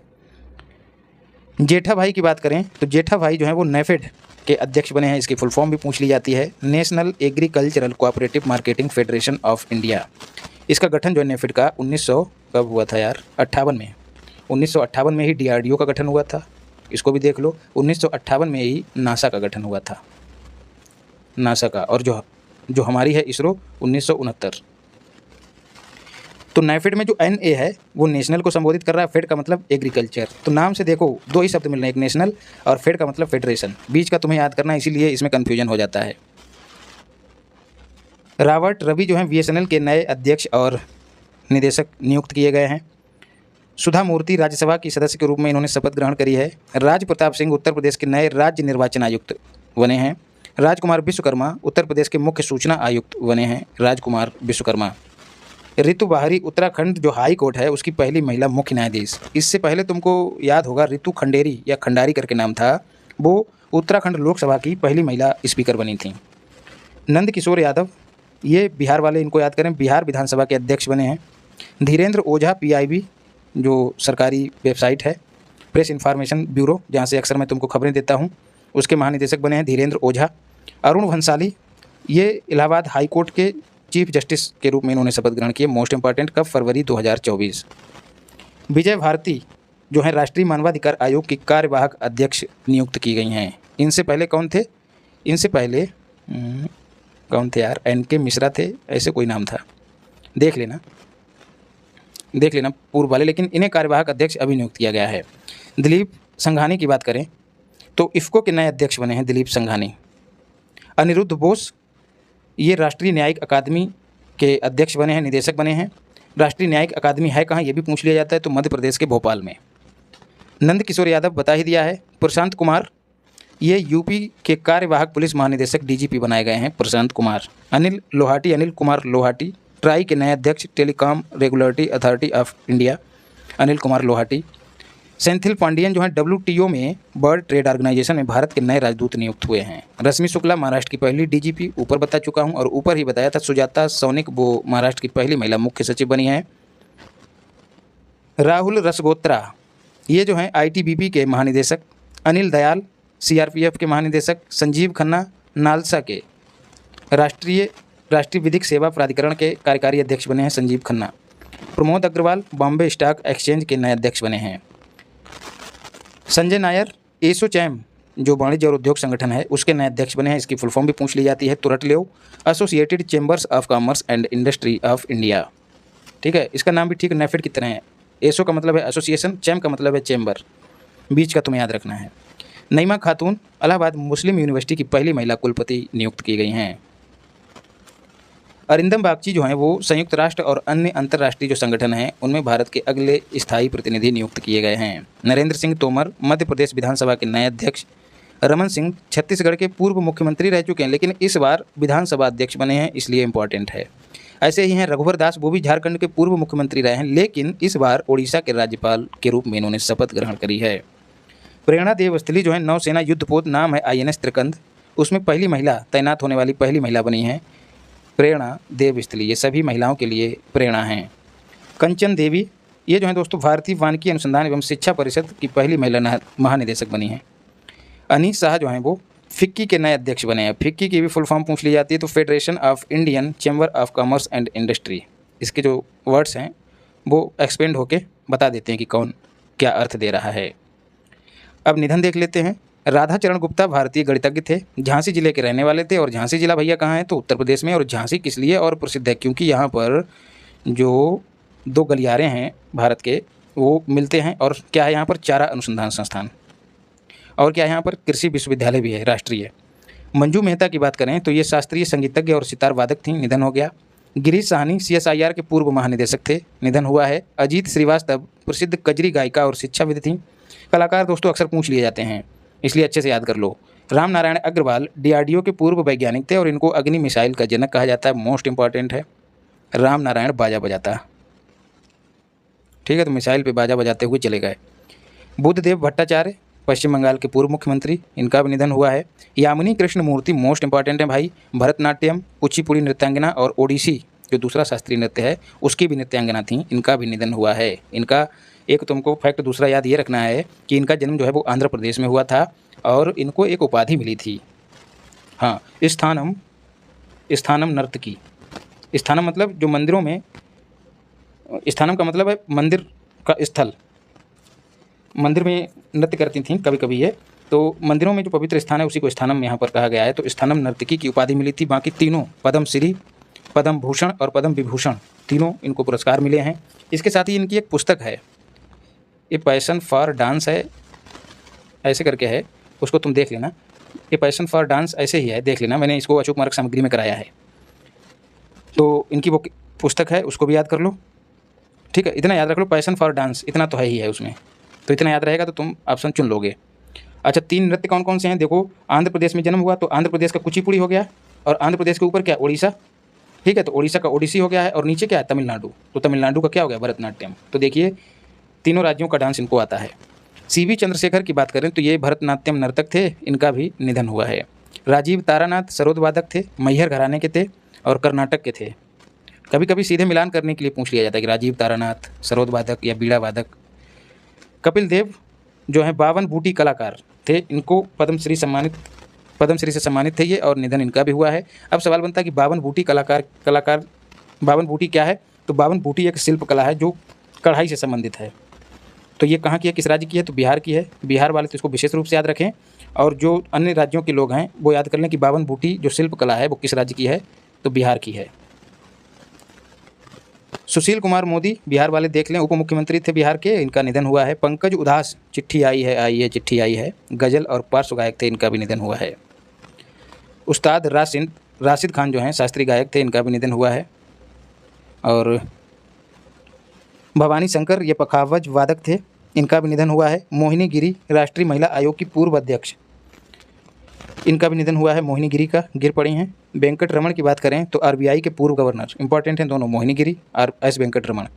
जेठा भाई की बात करें तो जेठा भाई जो है वो नेफेड के अध्यक्ष बने हैं। इसकी फुल फॉर्म भी पूछ ली जाती है, national agricultural cooperative marketing federation of India. इसका गठन जो है नेफेड का 1900 कब हुआ था यार, 58 में, 1958 में ही DRDO का गठन हुआ था, इसको भी देख लो। 1958 में ही नासा का गठन हुआ था, नासा का। और जो हमारी है इसरो 1969। तो नाफेड में जो NA है वो नेशनल को संबोधित कर रहा है, फेड का मतलब एग्रीकल्चर। तो नाम से देखो दो ही शब्द मिल रहे हैं, एक नेशनल और फेड का मतलब फेडरेशन। बीच का तुम्हें याद करना है, इसीलिए इसमें कन्फ्यूजन हो जाता है। रॉबर्ट रवि जो हैं BSNL के नए अध्यक्ष और निदेशक नियुक्त किए गए हैं। सुधा मूर्ति राज्यसभा की सदस्य के रूप में इन्होंने शपथ ग्रहण करी है। राज प्रताप सिंह उत्तर प्रदेश के नए राज्य निर्वाचन आयुक्त बने हैं। राजकुमार विश्वकर्मा उत्तर प्रदेश के मुख्य सूचना आयुक्त बने हैं, राजकुमार विश्वकर्मा। ऋतु बाहरी उत्तराखंड जो हाई कोर्ट है उसकी पहली महिला मुख्य न्यायाधीश। इससे पहले तुमको याद होगा ऋतु खंडेरी या खंडारी करके नाम था, वो उत्तराखंड लोकसभा की पहली महिला स्पीकर बनी थी। नंद किशोर यादव, ये बिहार वाले, इनको याद करें, बिहार विधानसभा के अध्यक्ष बने हैं। धीरेन्द्र ओझा PIB जो सरकारी वेबसाइट है, प्रेस इन्फॉर्मेशन ब्यूरो, जहाँ से अक्सर मैं तुमको खबरें देता हूँ, उसके महानिदेशक बने हैं धीरेन्द्र ओझा। अरुण भंसाली, ये इलाहाबाद हाई कोर्ट के चीफ जस्टिस के रूप में इन्होंने शपथ ग्रहण किए। मोस्ट इंपॉर्टेंट कब? फरवरी 2024। विजय भारती जो है राष्ट्रीय मानवाधिकार आयोग की कार्यवाहक अध्यक्ष नियुक्त की गई हैं। इनसे पहले कौन थे? इनसे पहले कौन थे यार? NK मिश्रा थे, ऐसे कोई नाम था, देख लेना पूर्व वाले। लेकिन इन्हें कार्यवाहक अध्यक्ष अभी नियुक्त किया गया है। दिलीप संघानी की बात करें तो IFCO के नए अध्यक्ष बने हैं दिलीप संघानी। अनिरुद्ध बोस, ये राष्ट्रीय न्यायिक अकादमी के अध्यक्ष बने हैं, निदेशक बने हैं। राष्ट्रीय न्यायिक अकादमी है कहाँ, ये भी पूछ लिया जाता है, तो मध्य प्रदेश के भोपाल में। नंद किशोर यादव बता ही दिया है। प्रशांत कुमार, ये UP के कार्यवाहक पुलिस महानिदेशक DGP बनाए गए हैं, प्रशांत कुमार। अनिल कुमार लोहाटी, ट्राई के नए अध्यक्ष, telecom regulatory authority of India, Anil Kumar Lohati. Senthil Pandian जो हैं WTO में वर्ल्ड ट्रेड ऑर्गेनाइजेशन में भारत के नए राजदूत नियुक्त हुए हैं। रश्मि शुक्ला महाराष्ट्र की पहली DGP, ऊपर बता चुका हूं, और ऊपर ही बताया था सुजाता सौनिक, वो महाराष्ट्र की पहली महिला मुख्य सचिव बनी है। राहुल रसगोत्रा, ये जो हैं ITBP के महानिदेशक। अनिल दयाल CRPF के महानिदेशक। संजीव खन्ना नालसा के राष्ट्रीय विधिक सेवा प्राधिकरण के कार्यकारी अध्यक्ष बने हैं, संजीव खन्ना। प्रमोद अग्रवाल बॉम्बे स्टॉक एक्सचेंज के नए अध्यक्ष बने हैं। संजय नायर एसोचैम जो वाणिज्य और उद्योग संगठन है उसके नए अध्यक्ष बने हैं। इसकी फुल फॉर्म भी पूछ ली जाती है, तुरंत ले, associated chambers of commerce and industry of India. ठीक है, इसका नाम भी ठीक नेफेड की तरह है। एसो का मतलब है एसोसिएशन, चैम का मतलब है चैम्बर, बीच का तुम्हें याद रखना है। नईमा खातून इलाहाबाद मुस्लिम यूनिवर्सिटी की पहली महिला कुलपति नियुक्त की गई हैं। अरिंदम बागची जो हैं वो संयुक्त राष्ट्र और अन्य अंतर्राष्ट्रीय जो संगठन हैं उनमें भारत के अगले स्थायी प्रतिनिधि नियुक्त किए गए हैं। नरेंद्र सिंह तोमर मध्य प्रदेश विधानसभा के नए अध्यक्ष। रमन सिंह छत्तीसगढ़ के पूर्व मुख्यमंत्री रह चुके हैं, लेकिन इस बार विधानसभा अध्यक्ष बने हैं, इसलिए इम्पॉर्टेंट है। ऐसे ही हैं रघुवर दास, वो भी झारखंड के पूर्व मुख्यमंत्री रहे हैं, लेकिन इस बार ओडिशा के राज्यपाल के रूप में इन्होंने शपथ ग्रहण करी है। प्रेरणा देवस्थली जो है नौसेना युद्धपोत नाम है INS त्रिकंद, उसमें पहली महिला तैनात होने वाली पहली महिला बनी है प्रेरणा देवस्थली। ये सभी महिलाओं के लिए प्रेरणा हैं। कंचन देवी, ये जो है दोस्तों भारतीय वानिकी अनुसंधान एवं शिक्षा परिषद की पहली महिला महानिदेशक बनी हैं। अनीस शाह जो हैं वो फिक्की के नए अध्यक्ष बने हैं। फिक्की की भी फुल फॉर्म पूछ ली जाती है, तो federation of Indian chamber of commerce and industry. इसके जो वर्ड्स हैं वो एक्सपेंड होके बता देते हैं कि कौन क्या अर्थ दे रहा है। अब निधन देख लेते हैं। राधाचरण गुप्ता भारतीय गणितज्ञ थे, झांसी जिले के रहने वाले थे। और झांसी जिला भैया कहाँ है? तो उत्तर प्रदेश में। और झांसी किस लिए और प्रसिद्ध है? क्योंकि यहाँ पर जो 2 गलियारे हैं भारत के वो मिलते हैं। और क्या है यहाँ पर? चारा अनुसंधान संस्थान। और क्या है यहाँ पर? कृषि विश्वविद्यालय भी है राष्ट्रीय। मंजू मेहता की बात करें तो ये शास्त्रीय संगीतज्ञ और सितार वादक थी, निधन हो गया। गिरीश साहनी CSIR के पूर्व महानिदेशक थे, निधन हुआ है। अजीत श्रीवास्तव प्रसिद्ध कजरी गायिका और शिक्षाविद थी। कलाकार दोस्तों अक्सर पूछ लिए जाते हैं, इसलिए अच्छे से याद कर लो। राम नारायण अग्रवाल DRDO के पूर्व वैज्ञानिक थे और इनको अग्नि मिसाइल का जनक कहा जाता है। मोस्ट इंपॉर्टेंट है, राम नारायण बाजा बजाता। ठीक है, तो मिसाइल पे बाजा बजाते हुए चले गए। बुद्धदेव भट्टाचार्य पश्चिम बंगाल के पूर्व मुख्यमंत्री, इनका भी निधन हुआ है। यामिनी कृष्णमूर्ति मोस्ट इंपॉर्टेंट है भाई, भरतनाट्यम, कुचिपुड़ी नृत्यांगना और ओडिसी जो दूसरा शास्त्रीय नृत्य है उसकी भी नृत्यांगना थी, इनका भी निधन हुआ है। इनका एक तुमको फैक्ट दूसरा याद ये रखना है कि इनका जन्म जो है वो आंध्र प्रदेश में हुआ था और इनको एक उपाधि मिली थी, हाँ, स्थानम नर्तकी। स्थानम मतलब जो मंदिरों में, स्थानम का मतलब है मंदिर का स्थल, मंदिर में नृत्य करती थीं कभी कभी ये। तो मंदिरों में जो पवित्र स्थान है उसी को स्थानम यहाँ पर कहा गया है। तो स्थानम नर्तकी की उपाधि मिली थी। बाकी तीनों पद्म श्री, पद्म भूषण और पद्म विभूषण तीनों इनको पुरस्कार मिले हैं। इसके साथ ही इनकी एक पुस्तक है, ये पैशन फॉर डांस है ऐसे करके है, उसको तुम देख लेना। ये पैशन फॉर डांस ऐसे ही है, देख लेना, मैंने इसको अशोक मार्ग सामग्री में कराया है। तो इनकी वो पुस्तक है, उसको भी याद कर लो, ठीक है। इतना याद रख लो, पैशन फॉर डांस इतना तो है ही है उसमें, तो इतना याद रहेगा तो तुम ऑप्शन चुन लोगे। अच्छा, 3 नृत्य कौन कौन से हैं देखो। आंध्र प्रदेश में जन्म हुआ तो आंध्र प्रदेश का कुचिपुड़ी हो गया, और आंध्र प्रदेश के ऊपर क्या, उड़ीसा, ठीक है। तो उड़ीसा का ओडिसी हो गया है, और नीचे क्या है, तमिलनाडु। तो तमिलनाडु का क्या हो गया, भरतनाट्यम। तो देखिए तीनों राज्यों का डांस इनको आता है। सीवी चंद्रशेखर की बात करें तो ये भरतनाट्यम नर्तक थे, इनका भी निधन हुआ है। राजीव तारानाथ सरोद वादक थे, मैहर घराने के थे और कर्नाटक के थे। कभी कभी सीधे मिलान करने के लिए पूछ लिया जाता है कि राजीव तारानाथ सरोद वादक या बीड़ा वादक। कपिल देव जो है 52 बूटी कलाकार थे, इनको पद्मश्री से सम्मानित थे ये, और निधन इनका भी हुआ है। अब सवाल बनता है कि 52 बूटी कलाकार 52 बूटी क्या है। तो 52 बूटी एक शिल्प कला है जो कढ़ाई से संबंधित है। तो ये कहाँ की है, किस राज्य की है, तो बिहार की है। बिहार वाले तो इसको विशेष रूप से याद रखें, और जो अन्य राज्यों के लोग हैं वो याद कर लें कि 52 बूटी जो शिल्प कला है वो किस राज्य की है, तो बिहार की है। सुशील कुमार मोदी बिहार वाले देख लें, उप मुख्यमंत्री थे बिहार के, इनका निधन हुआ है। पंकज उधास चिट्ठी आई है चिट्ठी आई है, गज़ल और पार्श्व गायक थे, इनका भी निधन हुआ है। उस्ताद राशिद खान जो हैं शास्त्रीय गायक थे, इनका भी निधन हुआ है। और भवानी शंकर ये पखावज वादक थे, इनका भी निधन हुआ है। मोहिनी गिरी राष्ट्रीय महिला आयोग की पूर्व अध्यक्ष, इनका भी निधन हुआ है। मोहिनी गिरी का गिर पड़ी हैं। वेंकट रमन की बात करें तो आरबीआई के पूर्व गवर्नर, इंपॉर्टेंट हैं दोनों, मोहिनी गिरी और एस वेंकट रमन।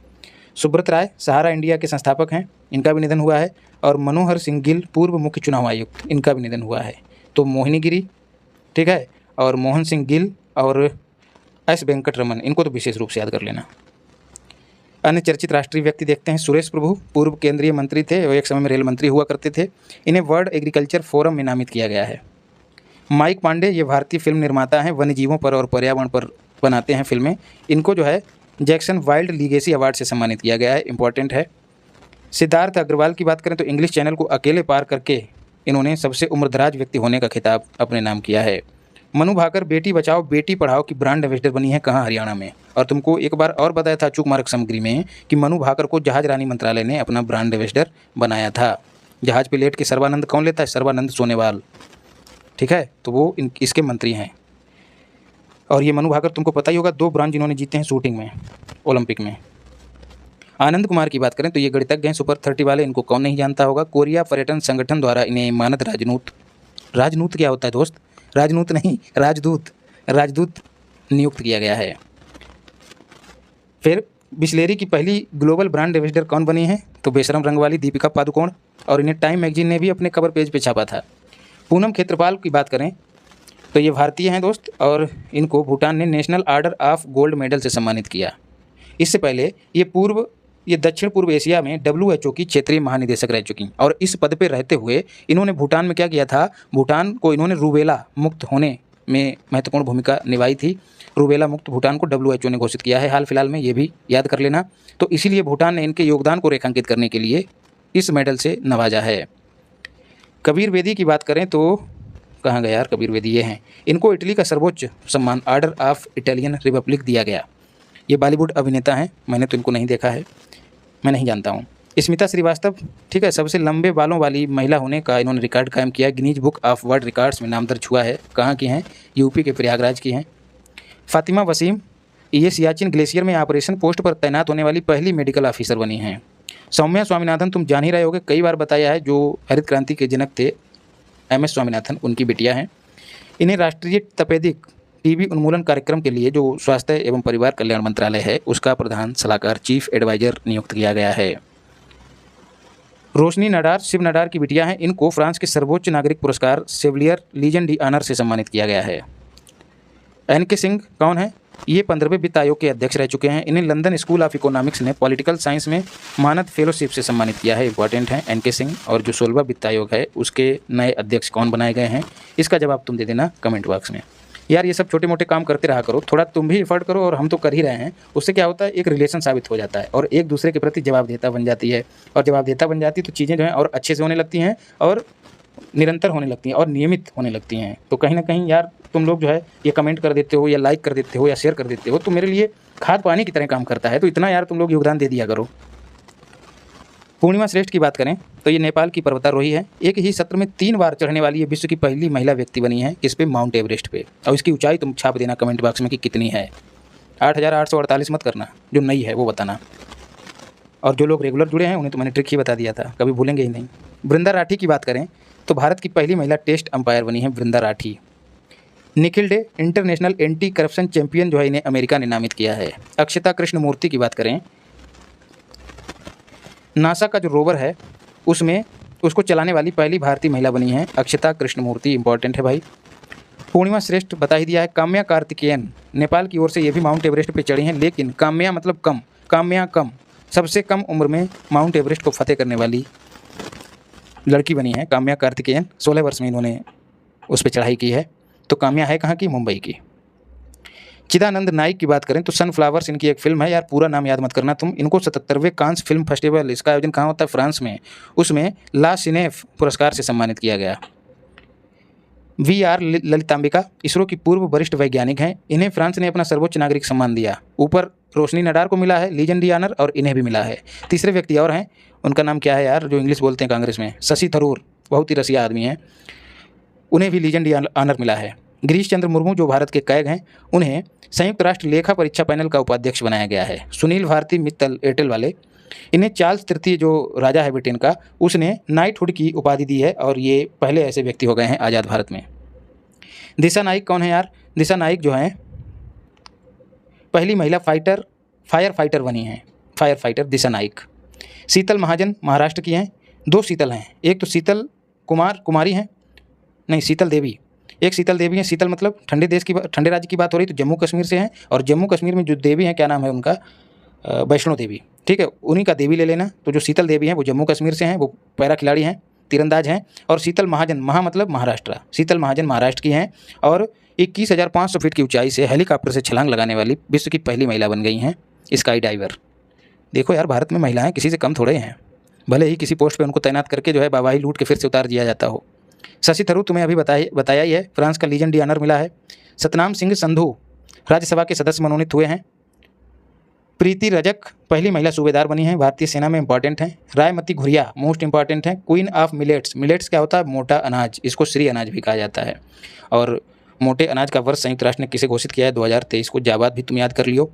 सुब्रत राय सहारा इंडिया के संस्थापक हैं, इनका भी निधन हुआ है। और मनोहर सिंह गिल पूर्व मुख्य चुनाव आयुक्त, इनका भी निधन हुआ है। तो मोहिनी गिरी, ठीक है, और मोहन सिंह गिल और एस वेंकट रमन, इनको तो विशेष रूप से याद कर लेना। अन्य चर्चित राष्ट्रीय व्यक्ति देखते हैं। सुरेश प्रभु पूर्व केंद्रीय मंत्री थे और एक समय में रेल मंत्री हुआ करते थे, इन्हें वर्ल्ड एग्रीकल्चर फोरम में नामित किया गया है। माइक पांडे ये भारतीय फिल्म निर्माता हैं, वन्य जीवों पर और पर्यावरण पर बनाते हैं फिल्में, इनको जो है जैक्सन वाइल्ड लीगेसी अवार्ड से सम्मानित किया गया है, इंपॉर्टेंट है। सिद्धार्थ अग्रवाल की बात करें तो इंग्लिश चैनल को अकेले पार करके इन्होंने सबसे उम्रदराज व्यक्ति होने का खिताब अपने नाम किया है। मनु भाकर बेटी बचाओ बेटी पढ़ाओ की ब्रांड एम्बेसडर बनी है, कहाँ, हरियाणा में। और तुमको एक बार और बताया था अचूक मार्ग सामग्री में कि मनु भाकर को जहाज रानी मंत्रालय ने अपना ब्रांड एम्बेसडर बनाया था। जहाज पे लेट के सर्बानंद कौन लेता है, सर्बानंद सोनेवाल, ठीक है, तो वो इसके मंत्री हैं। और ये मनु भाकर तुमको पता ही होगा 2 ब्रांज इन्होंने जीते हैं शूटिंग में, ओलंपिक में। आनंद कुमार की बात करें तो ये गणितज्ञ हैं, सुपर 30 वाले, इनको कौन नहीं जानता होगा। कोरिया पर्यटन संगठन द्वारा इन्हें मानद राजदूत क्या होता है दोस्त, राजदूत नहीं, राजदूत नियुक्त किया गया है। फिर बिस्लेरी की पहली ग्लोबल ब्रांड एम्बेसडर कौन बनी है, तो बेशरम रंग वाली दीपिका पादुकोण, और इन्हें टाइम मैगजीन ने भी अपने कवर पेज पे छापा था। पूनम खेत्रपाल की बात करें तो ये भारतीय हैं दोस्त, और इनको भूटान ने national order of gold medal से सम्मानित किया। इससे पहले ये दक्षिण पूर्व एशिया में WHO की क्षेत्रीय महानिदेशक रह चुकी, और इस पद पर रहते हुए इन्होंने भूटान में क्या किया था, भूटान को इन्होंने रूबेला मुक्त होने में महत्वपूर्ण भूमिका निभाई थी। रूबेला मुक्त भूटान को WHO ने घोषित किया है हाल फिलहाल में, ये भी याद कर लेना। तो इसीलिए भूटान ने इनके योगदान को रेखांकित करने के लिए इस मेडल से नवाजा है। कबीर बेदी की बात करें तो कहाँ गया यार कबीर बेदी, ये हैं, इनको इटली का सर्वोच्च सम्मान ऑर्डर ऑफ इटालियन रिपब्लिक दिया गया। ये बॉलीवुड अभिनेता हैं, मैंने तो इनको नहीं देखा है, मैं नहीं जानता हूँ। स्मिता श्रीवास्तव, ठीक है, सबसे लंबे बालों वाली महिला होने का इन्होंने रिकॉर्ड कायम किया, Guinness book of world records में नाम दर्ज हुआ है। कहाँ की हैं, यूपी के प्रयागराज की हैं। फातिमा वसीम ये सियाचिन ग्लेशियर में ऑपरेशन पोस्ट पर तैनात होने वाली पहली मेडिकल ऑफिसर बनी हैं। सौम्या स्वामीनाथन तुम जान ही रहे होगे, कई बार बताया है, जो हरित क्रांति के जनक थे MS स्वामीनाथन, उनकी बिटिया हैं। इन्हें राष्ट्रीय तपेदिक टीबी उन्मूलन कार्यक्रम के लिए जो स्वास्थ्य एवं परिवार कल्याण मंत्रालय है उसका प्रधान सलाहकार चीफ एडवाइजर नियुक्त किया गया है। रोशनी नडार शिव नडार की बिटिया हैं, इनको फ्रांस के सर्वोच्च नागरिक पुरस्कार सेवलियर लीजन डी ऑनर से सम्मानित किया गया है। NK सिंह कौन है, ये 15वें वित्त आयोग के अध्यक्ष रह चुके हैं। इन्हें लंदन स्कूल ऑफ इकोनॉमिक्स ने पॉलिटिकल साइंस में मानद फेलोशिप से सम्मानित किया है, इंपॉर्टेंट है NK सिंह। और जो 16वां वित्त आयोग है उसके नए अध्यक्ष कौन बनाए गए हैं, इसका जवाब तुम दे देना कमेंट बॉक्स में। यार ये सब छोटे मोटे काम करते रहा करो, थोड़ा तुम भी एफर्ट करो और हम तो कर ही रहे हैं। उससे क्या होता है, एक रिलेशन साबित हो जाता है और एक दूसरे के प्रति जवाबदेहिता बन जाती है, और जवाबदेहिता बन जाती है तो चीज़ें जो हैं और अच्छे से होने लगती हैं और निरंतर होने लगती हैं और नियमित होने लगती हैं। तो कहीं ना कहीं यार तुम लोग जो है ये कमेंट कर देते हो या लाइक कर देते हो या शेयर कर देते हो, तो मेरे लिए खाद पानी की तरह काम करता है। तो इतना यार तुम लोग योगदान दे दिया करो। पूर्णिमा श्रेष्ठ की बात करें तो ये नेपाल की पर्वतारोही है। एक ही सत्र में 3 बार चढ़ने वाली ये विश्व की पहली महिला व्यक्ति बनी है। किस पे? माउंट एवरेस्ट पे। और इसकी ऊंचाई तुम छाप देना कमेंट बॉक्स में कि कितनी है। 8,848 मत करना, जो नई है वो बताना। और जो लोग रेगुलर जुड़े हैं उन्हें तो मैंने ट्रिक ही बता दिया था, कभी भूलेंगे ही नहीं। वृंदा राठी की बात करें तो भारत की पहली महिला टेस्ट अंपायर बनी है Vrinda Rathi. Nikhil Dey international anti corruption champion जो है इन्हें अमेरिका ने नामित किया है। अक्षता कृष्णमूर्ति की बात करें, नासा का जो रोवर है उसमें उसको चलाने वाली पहली भारतीय महिला बनी है अक्षता कृष्णमूर्ति। इंपॉर्टेंट है भाई। पूर्णिमा श्रेष्ठ बता ही दिया है। काम्या कार्तिकेयन नेपाल की ओर से ये भी माउंट एवरेस्ट पे चढ़ी हैं, लेकिन काम्या मतलब कम, काम्या कम, सबसे कम उम्र में माउंट एवरेस्ट को फतेह करने वाली लड़की बनी है काम्या कार्तिकेयन। 16 वर्ष में इन्होंने उस पर चढ़ाई की है। तो काम्या है कहाँ की? मुंबई की। चिदानंद नाइक की बात करें तो सनफ्लावर्स इनकी एक फिल्म है। यार पूरा नाम याद मत करना तुम। इनको 77वें कांस फिल्म फेस्टिवल, इसका आयोजन कहाँ होता है? फ्रांस में। उसमें ला सिनेफ पुरस्कार से सम्मानित किया गया। VR ललितांबिका इसरो की पूर्व वरिष्ठ वैज्ञानिक हैं। इन्हें फ्रांस ने अपना सर्वोच्च नागरिक सम्मान दिया। ऊपर रोशनी नडार को मिला है लीजेंडरी ऑनर, और इन्हें भी मिला है। तीसरे व्यक्ति और हैं, उनका नाम क्या है यार, जो इंग्लिश बोलते हैं कांग्रेस में? शशि थरूर, बहुत ही रसिया आदमी हैं, उन्हें भी लीजेंडरी ऑनर मिला है। गिरीश चंद्र मुर्मू जो भारत के कैग हैं, उन्हें संयुक्त राष्ट्र लेखा परीक्षा पैनल का उपाध्यक्ष बनाया गया है। सुनील भारती मित्तल एयरटेल वाले, इन्हें चार्ल्स तृतीय जो राजा है ब्रिटेन का, उसने नाइटहुड की उपाधि दी है, और ये पहले ऐसे व्यक्ति हो गए हैं आज़ाद भारत में। दिशा नाइक कौन है यार? दिशा नाइक जो हैं पहली महिला फायर फाइटर बनी हैं, फायर फाइटर दिशा नाइक। शीतल महाजन महाराष्ट्र की हैं। 2 शीतल हैं, एक तो शीतल कुमारी हैं, नहीं शीतल देवी, एक शीतल देवी हैं। शीतल मतलब ठंडे राज्य की बात हो रही तो जम्मू कश्मीर से हैं, और जम्मू कश्मीर में जो देवी हैं क्या नाम है उनका? वैष्णो देवी। ठीक है, उन्हीं का देवी ले लेना। तो जो शीतल देवी हैं वो जम्मू कश्मीर से हैं, वो पैरा खिलाड़ी हैं, तीरंदाज हैं। और शीतल महाजन, महा मतलब महाराष्ट्र, शीतल महाजन महाराष्ट्र की हैं, और 21,500 फीट की ऊंचाई से हेलीकॉप्टर से छलांग लगाने वाली विश्व की पहली महिला बन गई हैं स्काई डाइवर। देखो यार भारत में महिलाएं किसी से कम थोड़े हैं, भले ही किसी पोस्ट पे उनको तैनात करके जो है बाबाही लूट के फिर से उतार दिया जाता हो। शशि थरूर तुम्हें अभी बताया ही है, फ्रांस का लीजेंडरी ऑनर मिला है। सतनाम सिंह संधू राज्यसभा के सदस्य मनोनीत हुए हैं। प्रीति रजक पहली महिला सूबेदार बनी हैं, भारतीय सेना में इंपॉर्टेंट हैं। रायमती घुरिया मोस्ट इंपॉर्टेंट हैं। क्वीन ऑफ मिलेट्स, मिलेट्स क्या होता है? मोटा अनाज, इसको श्री अनाज भी कहा जाता है। और मोटे अनाज का वर्ष संयुक्त राष्ट्र ने किसे घोषित किया है? 2023 को। जाबाद भी तुम याद कर लियो।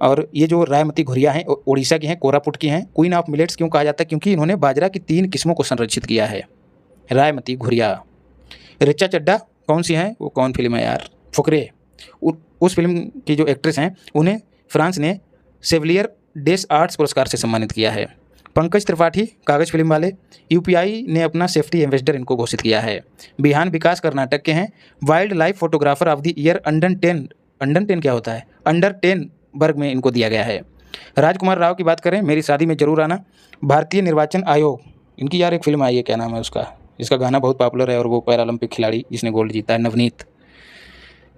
और ये जो रायमती घुरिया हैं उड़ीसा की हैं, कोरापुट की हैं। क्वीन ऑफ मिलेट्स क्यों कहा जाता है? क्योंकि इन्होंने बाजरा की 3 किस्मों को संरक्षित किया है। रायमती घुरिया। ऋचा चड्ढा कौन सी हैं? वो कौन फिल्म है यार? फुकरे। उस फिल्म की जो एक्ट्रेस हैं उन्हें फ्रांस ने सेविलियर डेस आर्ट्स पुरस्कार से सम्मानित किया है। पंकज त्रिपाठी कागज फिल्म वाले, UPI ने अपना सेफ्टी एम्बेसडर इनको घोषित किया है। बिहान विकास कर्नाटक के हैं। Wild life photographer of the year under 10 क्या होता है? अंडर 10 वर्ग में इनको दिया गया है। राजकुमार राव की बात करें, मेरी शादी में जरूर आना, भारतीय निर्वाचन आयोग, इनकी यार एक फिल्म आई है, क्या नाम है उसका? इसका गाना बहुत पॉपुलर है, और वो पैरालंपिक खिलाड़ी जिसने गोल्ड जीता है, नवनीत,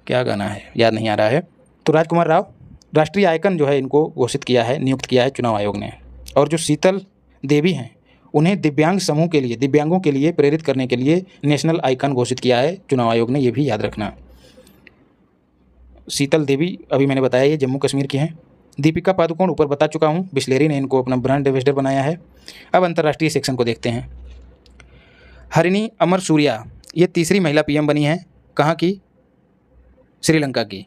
क्या गाना है याद नहीं आ रहा है। तो राजकुमार राव राष्ट्रीय आइकन जो है इनको घोषित किया है, नियुक्त किया है चुनाव आयोग ने। और जो शीतल देवी हैं उन्हें दिव्यांग समूह के लिए, दिव्यांगों के लिए प्रेरित करने के लिए नेशनल आइकन घोषित किया है चुनाव आयोग ने, ये भी याद रखना। शीतल देवी अभी मैंने बताया ये जम्मू कश्मीर की हैं। दीपिका पादुकोण ऊपर बता चुका हूँ, बिस्लेरी ने इनको अपना ब्रांड एम्बेसडर बनाया है। अब अंतर्राष्ट्रीय सेक्शन को देखते हैं। हरिणी अमर सूर्या ये तीसरी महिला PM बनी हैं, कहाँ की? श्रीलंका की।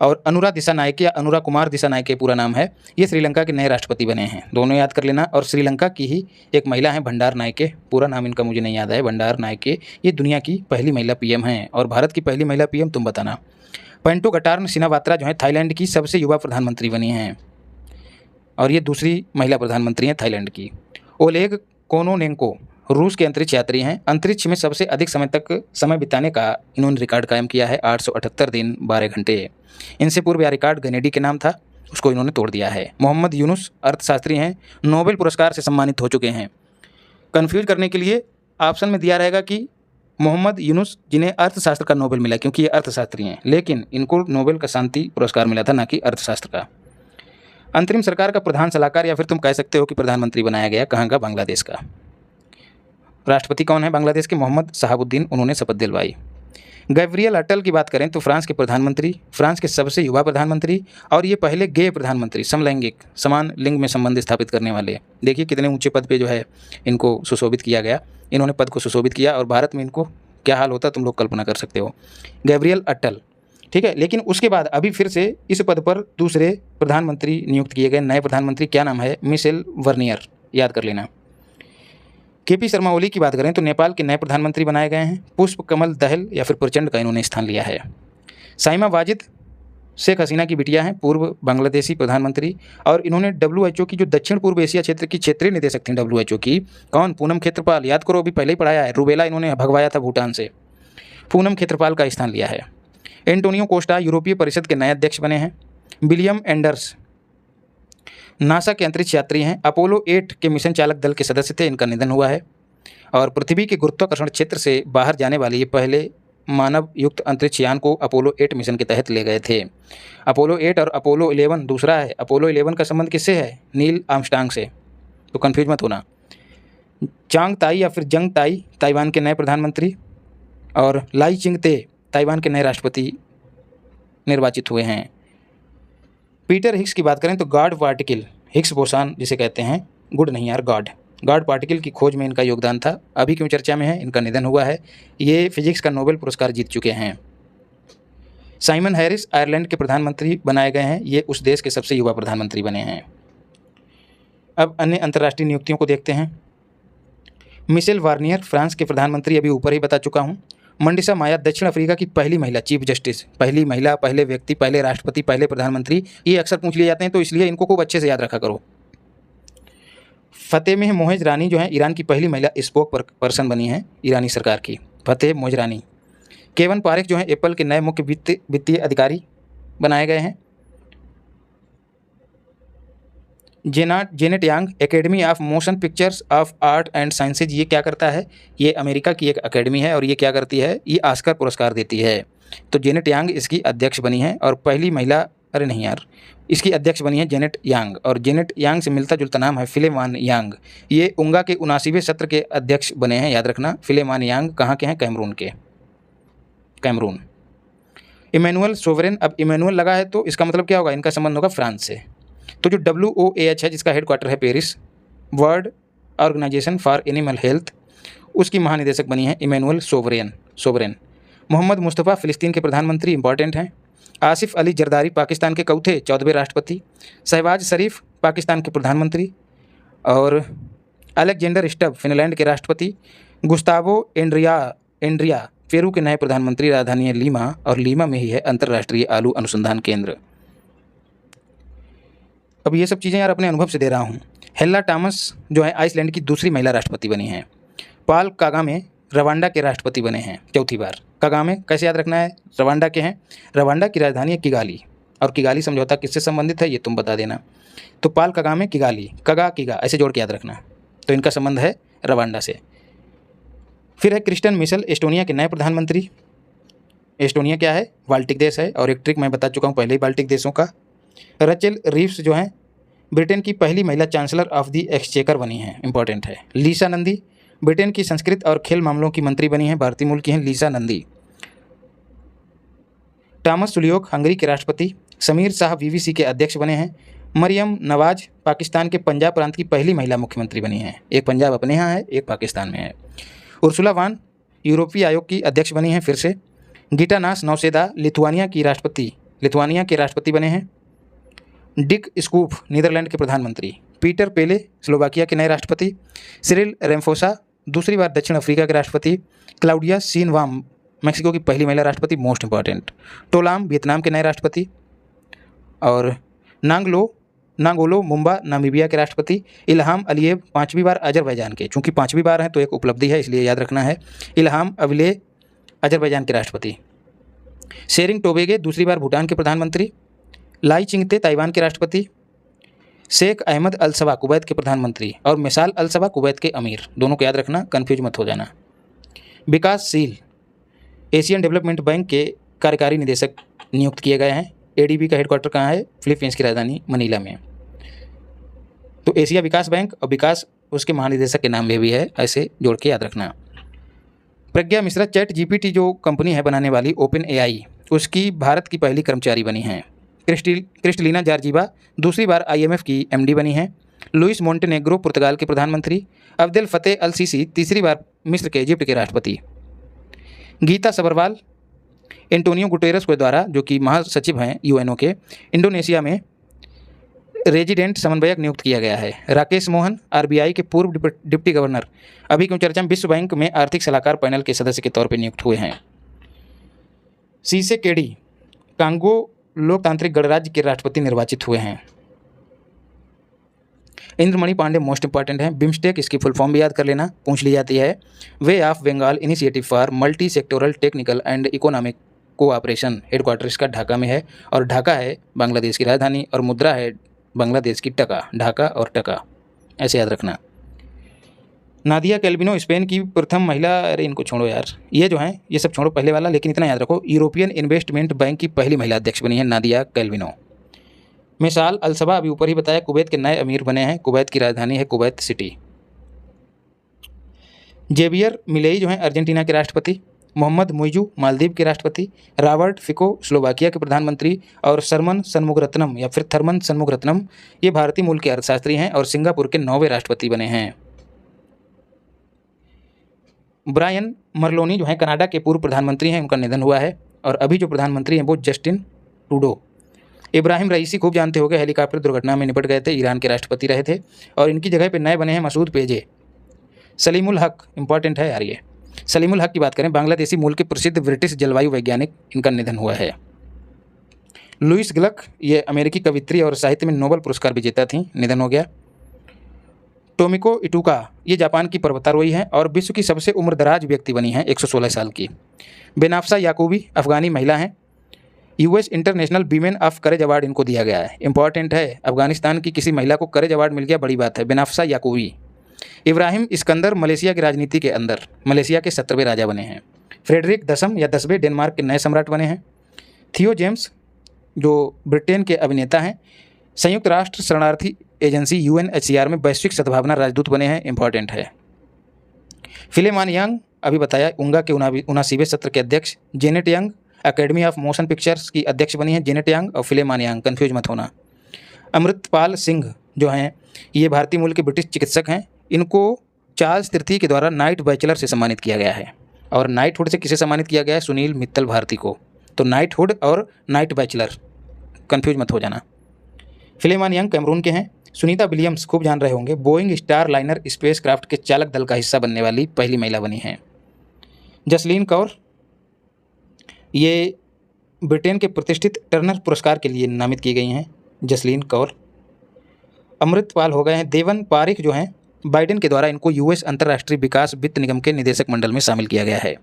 और अनुरा दिसानायके या अनुरा कुमार दिसानायके पूरा नाम है, ये श्रीलंका के नए राष्ट्रपति बने हैं। दोनों याद कर लेना। और श्रीलंका की ही एक महिला है भंडार नायके, पूरा नाम इनका मुझे नहीं याद है, भंडार नायके, ये दुनिया की पहली महिला PM हैं। और भारत की पहली महिला PM तुम बताना। पेंटो गटार्न सिनावात्रा जो है थाईलैंड की सबसे युवा प्रधानमंत्री बनी हैं, और ये दूसरी महिला प्रधानमंत्री हैं थाईलैंड की। ओलेग कोनोनेंको रूस के अंतरिक्ष यात्री हैं। अंतरिक्ष में सबसे अधिक समय तक समय बिताने का इन्होंने रिकॉर्ड कायम किया है, 878 दिन 12 घंटे। इनसे पूर्व यह रिकॉर्ड गनेडी के नाम था, उसको इन्होंने तोड़ दिया है। मोहम्मद यूनुस अर्थशास्त्री हैं, नोबेल पुरस्कार से सम्मानित हो चुके हैं। कन्फ्यूज करने के लिए ऑप्शन में दिया रहेगा कि मोहम्मद यूनुस, जिन्हें अर्थशास्त्र का नोबेल मिला, क्योंकि ये अर्थशास्त्री हैं, लेकिन इनको नोबेल का शांति पुरस्कार मिला था, ना कि अर्थशास्त्र का। अंतरिम सरकार का प्रधान सलाहकार या फिर तुम कह सकते हो कि प्रधानमंत्री बनाया गया, कहाँ का? बांग्लादेश का। राष्ट्रपति कौन है बांग्लादेश के? मोहम्मद शहाबुद्दीन, उन्होंने शपथ दिलवाई। गैब्रियल अटल की बात करें तो फ्रांस के प्रधानमंत्री, फ्रांस के सबसे युवा प्रधानमंत्री, और ये पहले गे प्रधानमंत्री, समलैंगिक, समान लिंग में संबंध स्थापित करने वाले। देखिए कितने ऊंचे पद पे जो है इनको सुशोभित किया गया, इन्होंने पद को सुशोभित किया, और भारत में इनको क्या हाल होता तुम लोग कल्पना कर सकते हो। गैब्रियल अटल, ठीक है। लेकिन उसके बाद अभी फिर से इस पद पर दूसरे प्रधानमंत्री नियुक्त किए गए। नए प्रधानमंत्री क्या नाम है? मिशेल वर्नियर, याद कर लेना। केपी शर्मा ओली की बात करें तो नेपाल के नए प्रधानमंत्री बनाए गए हैं। पुष्प कमल दहल या फिर प्रचंड का इन्होंने स्थान लिया है। साइमा वाजिद शेख हसीना की बिटिया हैं, पूर्व बांग्लादेशी प्रधानमंत्री, और इन्होंने WHO की जो दक्षिण पूर्व एशिया क्षेत्र की क्षेत्रीय निदेशक थी WHO की, कौन? पूनम खेत्रपाल, याद करो, अभी पहले ही पढ़ाया है। रूबेला इन्होंने भगवाया था भूटान से। पूनम खेत्रपाल का स्थान लिया है। एंटोनियो कोस्टा यूरोपीय परिषद के नए अध्यक्ष बने हैं। विलियम एंडर्स नासा के अंतरिक्ष यात्री हैं, अपोलो 8 के मिशन चालक दल के सदस्य थे, इनका निधन हुआ है। और पृथ्वी के गुरुत्वाकर्षण क्षेत्र से बाहर जाने वाले ये पहले मानव युक्त अंतरिक्ष यान को अपोलो 8 मिशन के तहत ले गए थे। अपोलो 8 और अपोलो 11 दूसरा है। अपोलो 11 का संबंध किससे है? नील आर्मस्ट्रांग से, तो कन्फ्यूज मत होना। चांग ताई या फिर जंग ताई ताइवान के नए प्रधानमंत्री, और लाई चिंगते ताइवान के नए राष्ट्रपति निर्वाचित हुए हैं। पीटर हिग्स की बात करें तो गॉड पार्टिकल, हिग्स बोसान जिसे कहते हैं, गुड नहीं यार, गॉड पार्टिकल की खोज में इनका योगदान था। अभी क्यों चर्चा में है? इनका निधन हुआ है। ये फिजिक्स का नोबेल पुरस्कार जीत चुके हैं। साइमन हैरिस आयरलैंड के प्रधानमंत्री बनाए गए हैं, ये उस देश के सबसे युवा प्रधानमंत्री बने हैं। अब अन्य अंतर्राष्ट्रीय नियुक्तियों को देखते हैं। मिशेल वार्नियर फ्रांस के प्रधानमंत्री, अभी ऊपर ही बता चुका हूँ। मंडिसा माया दक्षिण अफ्रीका की पहली महिला चीफ जस्टिस, पहली महिला, पहले व्यक्ति, पहले राष्ट्रपति, पहले प्रधानमंत्री, ये अक्सर पूछ लिए जाते हैं, तो इसलिए इनको खूब अच्छे से याद रखा करो। फतेह मोहेज रानी जो है ईरान की पहली महिला स्पोक पर्सन बनी है ईरानी सरकार की, फतेह मोहेज रानी। केवन पारेख जो है एप्पल के नए मुख्य वित्तीय अधिकारी बनाए गए हैं। Janet Yang academy of motion pictures of art and sciences, ये क्या करता है? ये अमेरिका की एक अकेडमी है, और ये क्या करती है? ये ऑस्कर पुरस्कार देती है। तो जेनेट यांग इसकी अध्यक्ष बनी है, और पहली महिला, अरे नहीं यार, इसकी अध्यक्ष बनी है जेनेट यांग। और जेनेट यांग से मिलता जुलता नाम है फिलेमान यांग। ये उंगा के 79वें सत्र के अध्यक्ष बने हैं, याद रखना। फिलेमान यांग कहाँ के हैं? कैमरून के, कैमरून। इमैनुअल सोवरेन, अब इमैनुअल लगा है तो इसका मतलब क्या होगा? इनका संबंध होगा फ्रांस से। तो जो WOAH है, जिसका हेडक्वार्टर है Paris, World Organisation for Animal Health, उसकी महानिदेशक बनी है इमैनुअल सोवरेन। मोहम्मद मुस्तफ़ा फ़िलिस्तीन के प्रधानमंत्री, इंपॉर्टेंट हैं। आसिफ अली जरदारी पाकिस्तान के चौथे 14वें राष्ट्रपति। शहबाज शरीफ पाकिस्तान के प्रधानमंत्री, और अलेक्जेंडर स्टब फिनलैंड के राष्ट्रपति। गुस्तावो एंड्रिया पेरू के नए प्रधानमंत्री। राजधानी है लीमा, और लीमा में ही है अंतर्राष्ट्रीय आलू अनुसंधान केंद्र। अब ये सब चीज़ें यार अपने अनुभव से दे रहा हूँ। हेल्ला टॉमस जो है आइसलैंड की दूसरी महिला राष्ट्रपति बनी हैं। पॉल कागामे रवांडा के राष्ट्रपति बने हैं चौथी बार। कागामे कैसे याद रखना है? रवांडा के हैं। रवांडा की राजधानी है किगाली, और किगाली समझौता किससे संबंधित है ये तुम बता देना। तो पॉल कागामे किगाली, किगा ऐसे जोड़ के याद रखना। तो इनका संबंध है रवांडा से। फिर है क्रिस्टियन मिशेल, एस्टोनिया के नए प्रधानमंत्री। एस्टोनिया क्या है? बाल्टिक देश है, और एक ट्रिक मैं बता चुका हूँ पहले ही बाल्टिक देशों का। रचेल रीव्स जो हैं ब्रिटेन की पहली महिला चांसलर ऑफ द एक्सचेकर बनी हैं, इंपॉर्टेंट है। लीसा नंदी ब्रिटेन की संस्कृत और खेल मामलों की मंत्री बनी हैं, भारतीय मूल की हैं लीसा नंदी। टॉमस सुलियोक हंगरी के राष्ट्रपति। समीर शाह BBC के अध्यक्ष बने हैं। मरियम नवाज पाकिस्तान के पंजाब प्रांत की पहली महिला मुख्यमंत्री बनी हैं। एक पंजाब अपने यहाँ है, एक पाकिस्तान में है। उर्सुला वान यूरोपीय आयोग की अध्यक्ष बनी हैं फिर से। गीटानास नौसेदा लिथुआनिया के राष्ट्रपति बने हैं। डिक स्कूप नीदरलैंड के प्रधानमंत्री। पीटर पेले स्लोवाकिया के नए राष्ट्रपति। सिरिल रैम्फोसा दूसरी बार दक्षिण अफ्रीका के राष्ट्रपति। क्लाउडिया सीनवाम मैक्सिको की पहली महिला राष्ट्रपति, मोस्ट इंपॉर्टेंट। टोलाम वियतनाम के नए राष्ट्रपति। और नांगोलो मुम्बा नामीबिया के राष्ट्रपति। इल्हाम अलियेव 5वीं बार अजरबैजान के, चूंकि 5वीं बार है तो एक उपलब्धि है इसलिए याद रखना है। इल्हाम अलियेव अजरबैजान के राष्ट्रपति। शेरिंग टोबेगे दूसरी बार भूटान के प्रधानमंत्री। लाई चिंगते ताइवान के राष्ट्रपति। शेख अहमद अल सबा कुवैत के प्रधानमंत्री, और मिसाल अल सबा कुवैत के अमीर। दोनों को याद रखना, कन्फ्यूज मत हो जाना। विकासशील एशियन डेवलपमेंट बैंक के कार्यकारी निदेशक नियुक्त किए गए हैं। एडीबी का हेडक्वार्टर कहाँ है? फिलीपींस की राजधानी मनीला में। तो एशिया विकास बैंक और विकास उसके महानिदेशक के नाम में भी है, ऐसे जोड़ के याद रखना। प्रज्ञा मिश्रा चैट जीपीटी जो कंपनी है बनाने वाली ओपन एआई, उसकी भारत की पहली कर्मचारी बनी हैं। क्रिस्टलिना जॉर्जीवा दूसरी बार आईएमएफ की एमडी बनी हैं। लुइस मोंटेनेग्रो पुर्तगाल के प्रधानमंत्री। अब्देल फतेह अल सीसी तीसरी बार मिस्र के इजिप्ट के राष्ट्रपति। गीता सबरवाल एंटोनियो गुटेरस के द्वारा, जो कि महासचिव हैं यूएनओ के, इंडोनेशिया में रेजिडेंट समन्वयक नियुक्त किया गया है। राकेश मोहन आरबीआई के पूर्व डिप्टी गवर्नर, अभी क्यों चर्चा में, विश्व बैंक में आर्थिक सलाहकार पैनल के सदस्य के तौर पर नियुक्त हुए हैं। सीसेकेडी कांगो लोकतांत्रिक गणराज्य के राष्ट्रपति निर्वाचित हुए हैं। इंद्रमणि पांडे मोस्ट इंपॉर्टेंट हैं। बिम्स्टेक, इसकी फुल फॉर्म भी याद कर लेना, पूछ ली जाती है। Bay of Bengal initiative for multi sectoral technical and economic cooperation, headquarter इसका ढाका में है और ढाका है बांग्लादेश की राजधानी और मुद्रा है बांग्लादेश की टका, ढाका और टका, ऐसे याद रखना। नादिया कैल्विनो स्पेन की प्रथम महिला, अरे इनको छोड़ो यार, ये जो हैं ये सब छोड़ो पहले वाला, लेकिन इतना याद रखो यूरोपियन इन्वेस्टमेंट बैंक की पहली महिला अध्यक्ष बनी है नादिया कैल्विनो। मिसाल अल सबा अभी ऊपर ही बताया, कुवैत के नए अमीर बने हैं। कुवैत की राजधानी है कुवैत सिटी। जेवियर मिलेई जो हैं अर्जेंटीना के राष्ट्रपति। मोहम्मद मुइजू मालदीव के राष्ट्रपति। रॉबर्ट फिको स्लोवाकिया के प्रधानमंत्री। और सरमन सन्मुगरत्नम या फिर थर्मन सन्मुगरत्नम, ये भारतीय मूल के अर्थशास्त्री हैं और सिंगापुर के 9वें राष्ट्रपति बने हैं। ब्रायन मरलोनी जो हैं कनाडा के पूर्व प्रधानमंत्री हैं, उनका निधन हुआ है और अभी जो प्रधानमंत्री हैं वो जस्टिन ट्रूडो। इब्राहिम रईसी खूब जानते होंगे, हेलीकॉप्टर दुर्घटना में निपट गए थे, ईरान के राष्ट्रपति रहे थे और इनकी जगह पे नए बने हैं मसूद पेजे। सलीमुल हक, इंपॉर्टेंट है यार ये, सलीमुल हक की बात करें, बांग्लादेशी मूल के प्रसिद्ध ब्रिटिश जलवायु वैज्ञानिक, इनका निधन हुआ है। लुइस ग्लक, ये अमेरिकी कवित्री और साहित्य में नोबेल पुरस्कार विजेता थी, निधन हो गया। टोमिको इटुका, ये जापान की पर्वतारोही हैं और विश्व की सबसे उम्रदराज व्यक्ति बनी हैं, 116 साल की। बेनाफ्सा याकूबी अफगानी महिला हैं। US international women of courage award इनको दिया गया है, इंपॉर्टेंट है, अफगानिस्तान की किसी महिला को करेज अवार्ड मिल गया, बड़ी बात है। बेनाफ्सा याकूबी। इब्राहिम इस्कंदर मलेशिया की राजनीति के अंदर मलेशिया के 17वें राजा बने हैं। फ्रेडरिक 10 या 10वें डेनमार्क के नए सम्राट बने हैं। थियो जेम्स जो ब्रिटेन के अभिनेता हैं, संयुक्त राष्ट्र शरणार्थी एजेंसी यूएनएचसीआर में वैश्विक सद्भावना राजदूत बने हैं, इंपॉर्टेंट है। फिलेमान यंग, अभी बताया, उंगा के 79वें सत्र के अध्यक्ष। Janet young academy of motion pictures की अध्यक्ष बनी हैं, जेनेट यंग और फिलेमान यंग, कन्फ्यूज मत होना। अमृतपाल सिंह जो हैं ये भारतीय मूल के ब्रिटिश चिकित्सक हैं, इनको चार्ल्स तृतीय के द्वारा नाइट बैचलर से सम्मानित किया गया है। और नाइटहुड से किसे सम्मानित किया गया है? सुनील मित्तल भारती को। तो नाइटहुड और नाइट बैचलर कन्फ्यूज मत हो जाना। फिलेमान यंग कैमरून के हैं। सुनीता विलियम्स खूब जान रहे होंगे, Boeing star liner space craft के चालक दल का हिस्सा बनने वाली पहली महिला बनी हैं। जसलीन कौर, ये ब्रिटेन के प्रतिष्ठित टर्नर पुरस्कार के लिए नामित की गई हैं, जसलीन कौर। अमृतपाल हो गए हैं। देवन पारिक जो हैं बाइडेन के द्वारा इनको यूएस अंतर्राष्ट्रीय विकास वित्त निगम के निदेशक मंडल में शामिल किया गया है।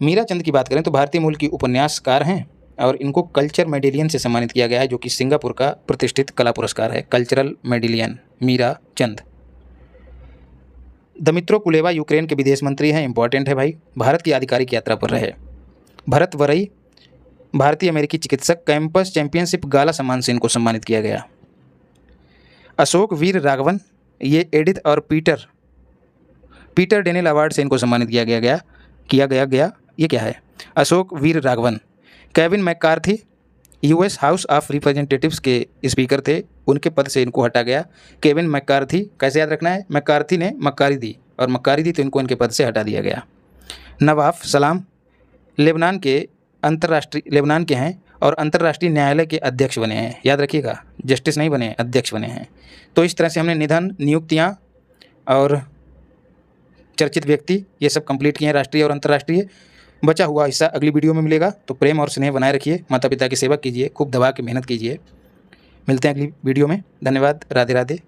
मीरा चंद की बात करें तो भारतीय मूल की उपन्यासकार हैं और इनको कल्चर मेडेलियन से सम्मानित किया गया है, जो कि सिंगापुर का प्रतिष्ठित कला पुरस्कार है, कल्चरल मेडेलियन, मीरा चंद। दमित्रो कुलेबा यूक्रेन के विदेश मंत्री हैं, इंपॉर्टेंट है भाई, भारत की आधिकारिक यात्रा पर रहे। भरत वरई भारतीय अमेरिकी चिकित्सक, कैंपस चैंपियनशिप गाला सम्मान से इनको सम्मानित किया गया। अशोक वीर राघवन, ये एडिथ और पीटर डेनियल अवार्ड से इनको सम्मानित किया गया। ये क्या है? Ashok Veer Raghavan. Kevin McCarthy US House of Representatives के स्पीकर थे, उनके पद से इनको हटा गया। केविन मैकार्थी, कैसे याद रखना है? मैकार्थी ने मक्कारी दी और मक्कारी दी तो इनको इनके पद से हटा दिया गया। नवाफ सलाम लेबनान के हैं और अंतर्राष्ट्रीय न्यायालय के अध्यक्ष बने हैं, याद रखिएगा, जस्टिस नहीं बने, अध्यक्ष बने हैं। तो इस तरह से हमने निधन, नियुक्तियाँ और चर्चित व्यक्ति ये सब कंप्लीट किए हैं, राष्ट्रीय और अंतर्राष्ट्रीय। बचा हुआ हिस्सा अगली वीडियो में मिलेगा, तो प्रेम और स्नेह बनाए रखिए, माता पिता की सेवा कीजिए, खूब दबा के मेहनत कीजिए। मिलते हैं अगली वीडियो में। धन्यवाद। राधे राधे।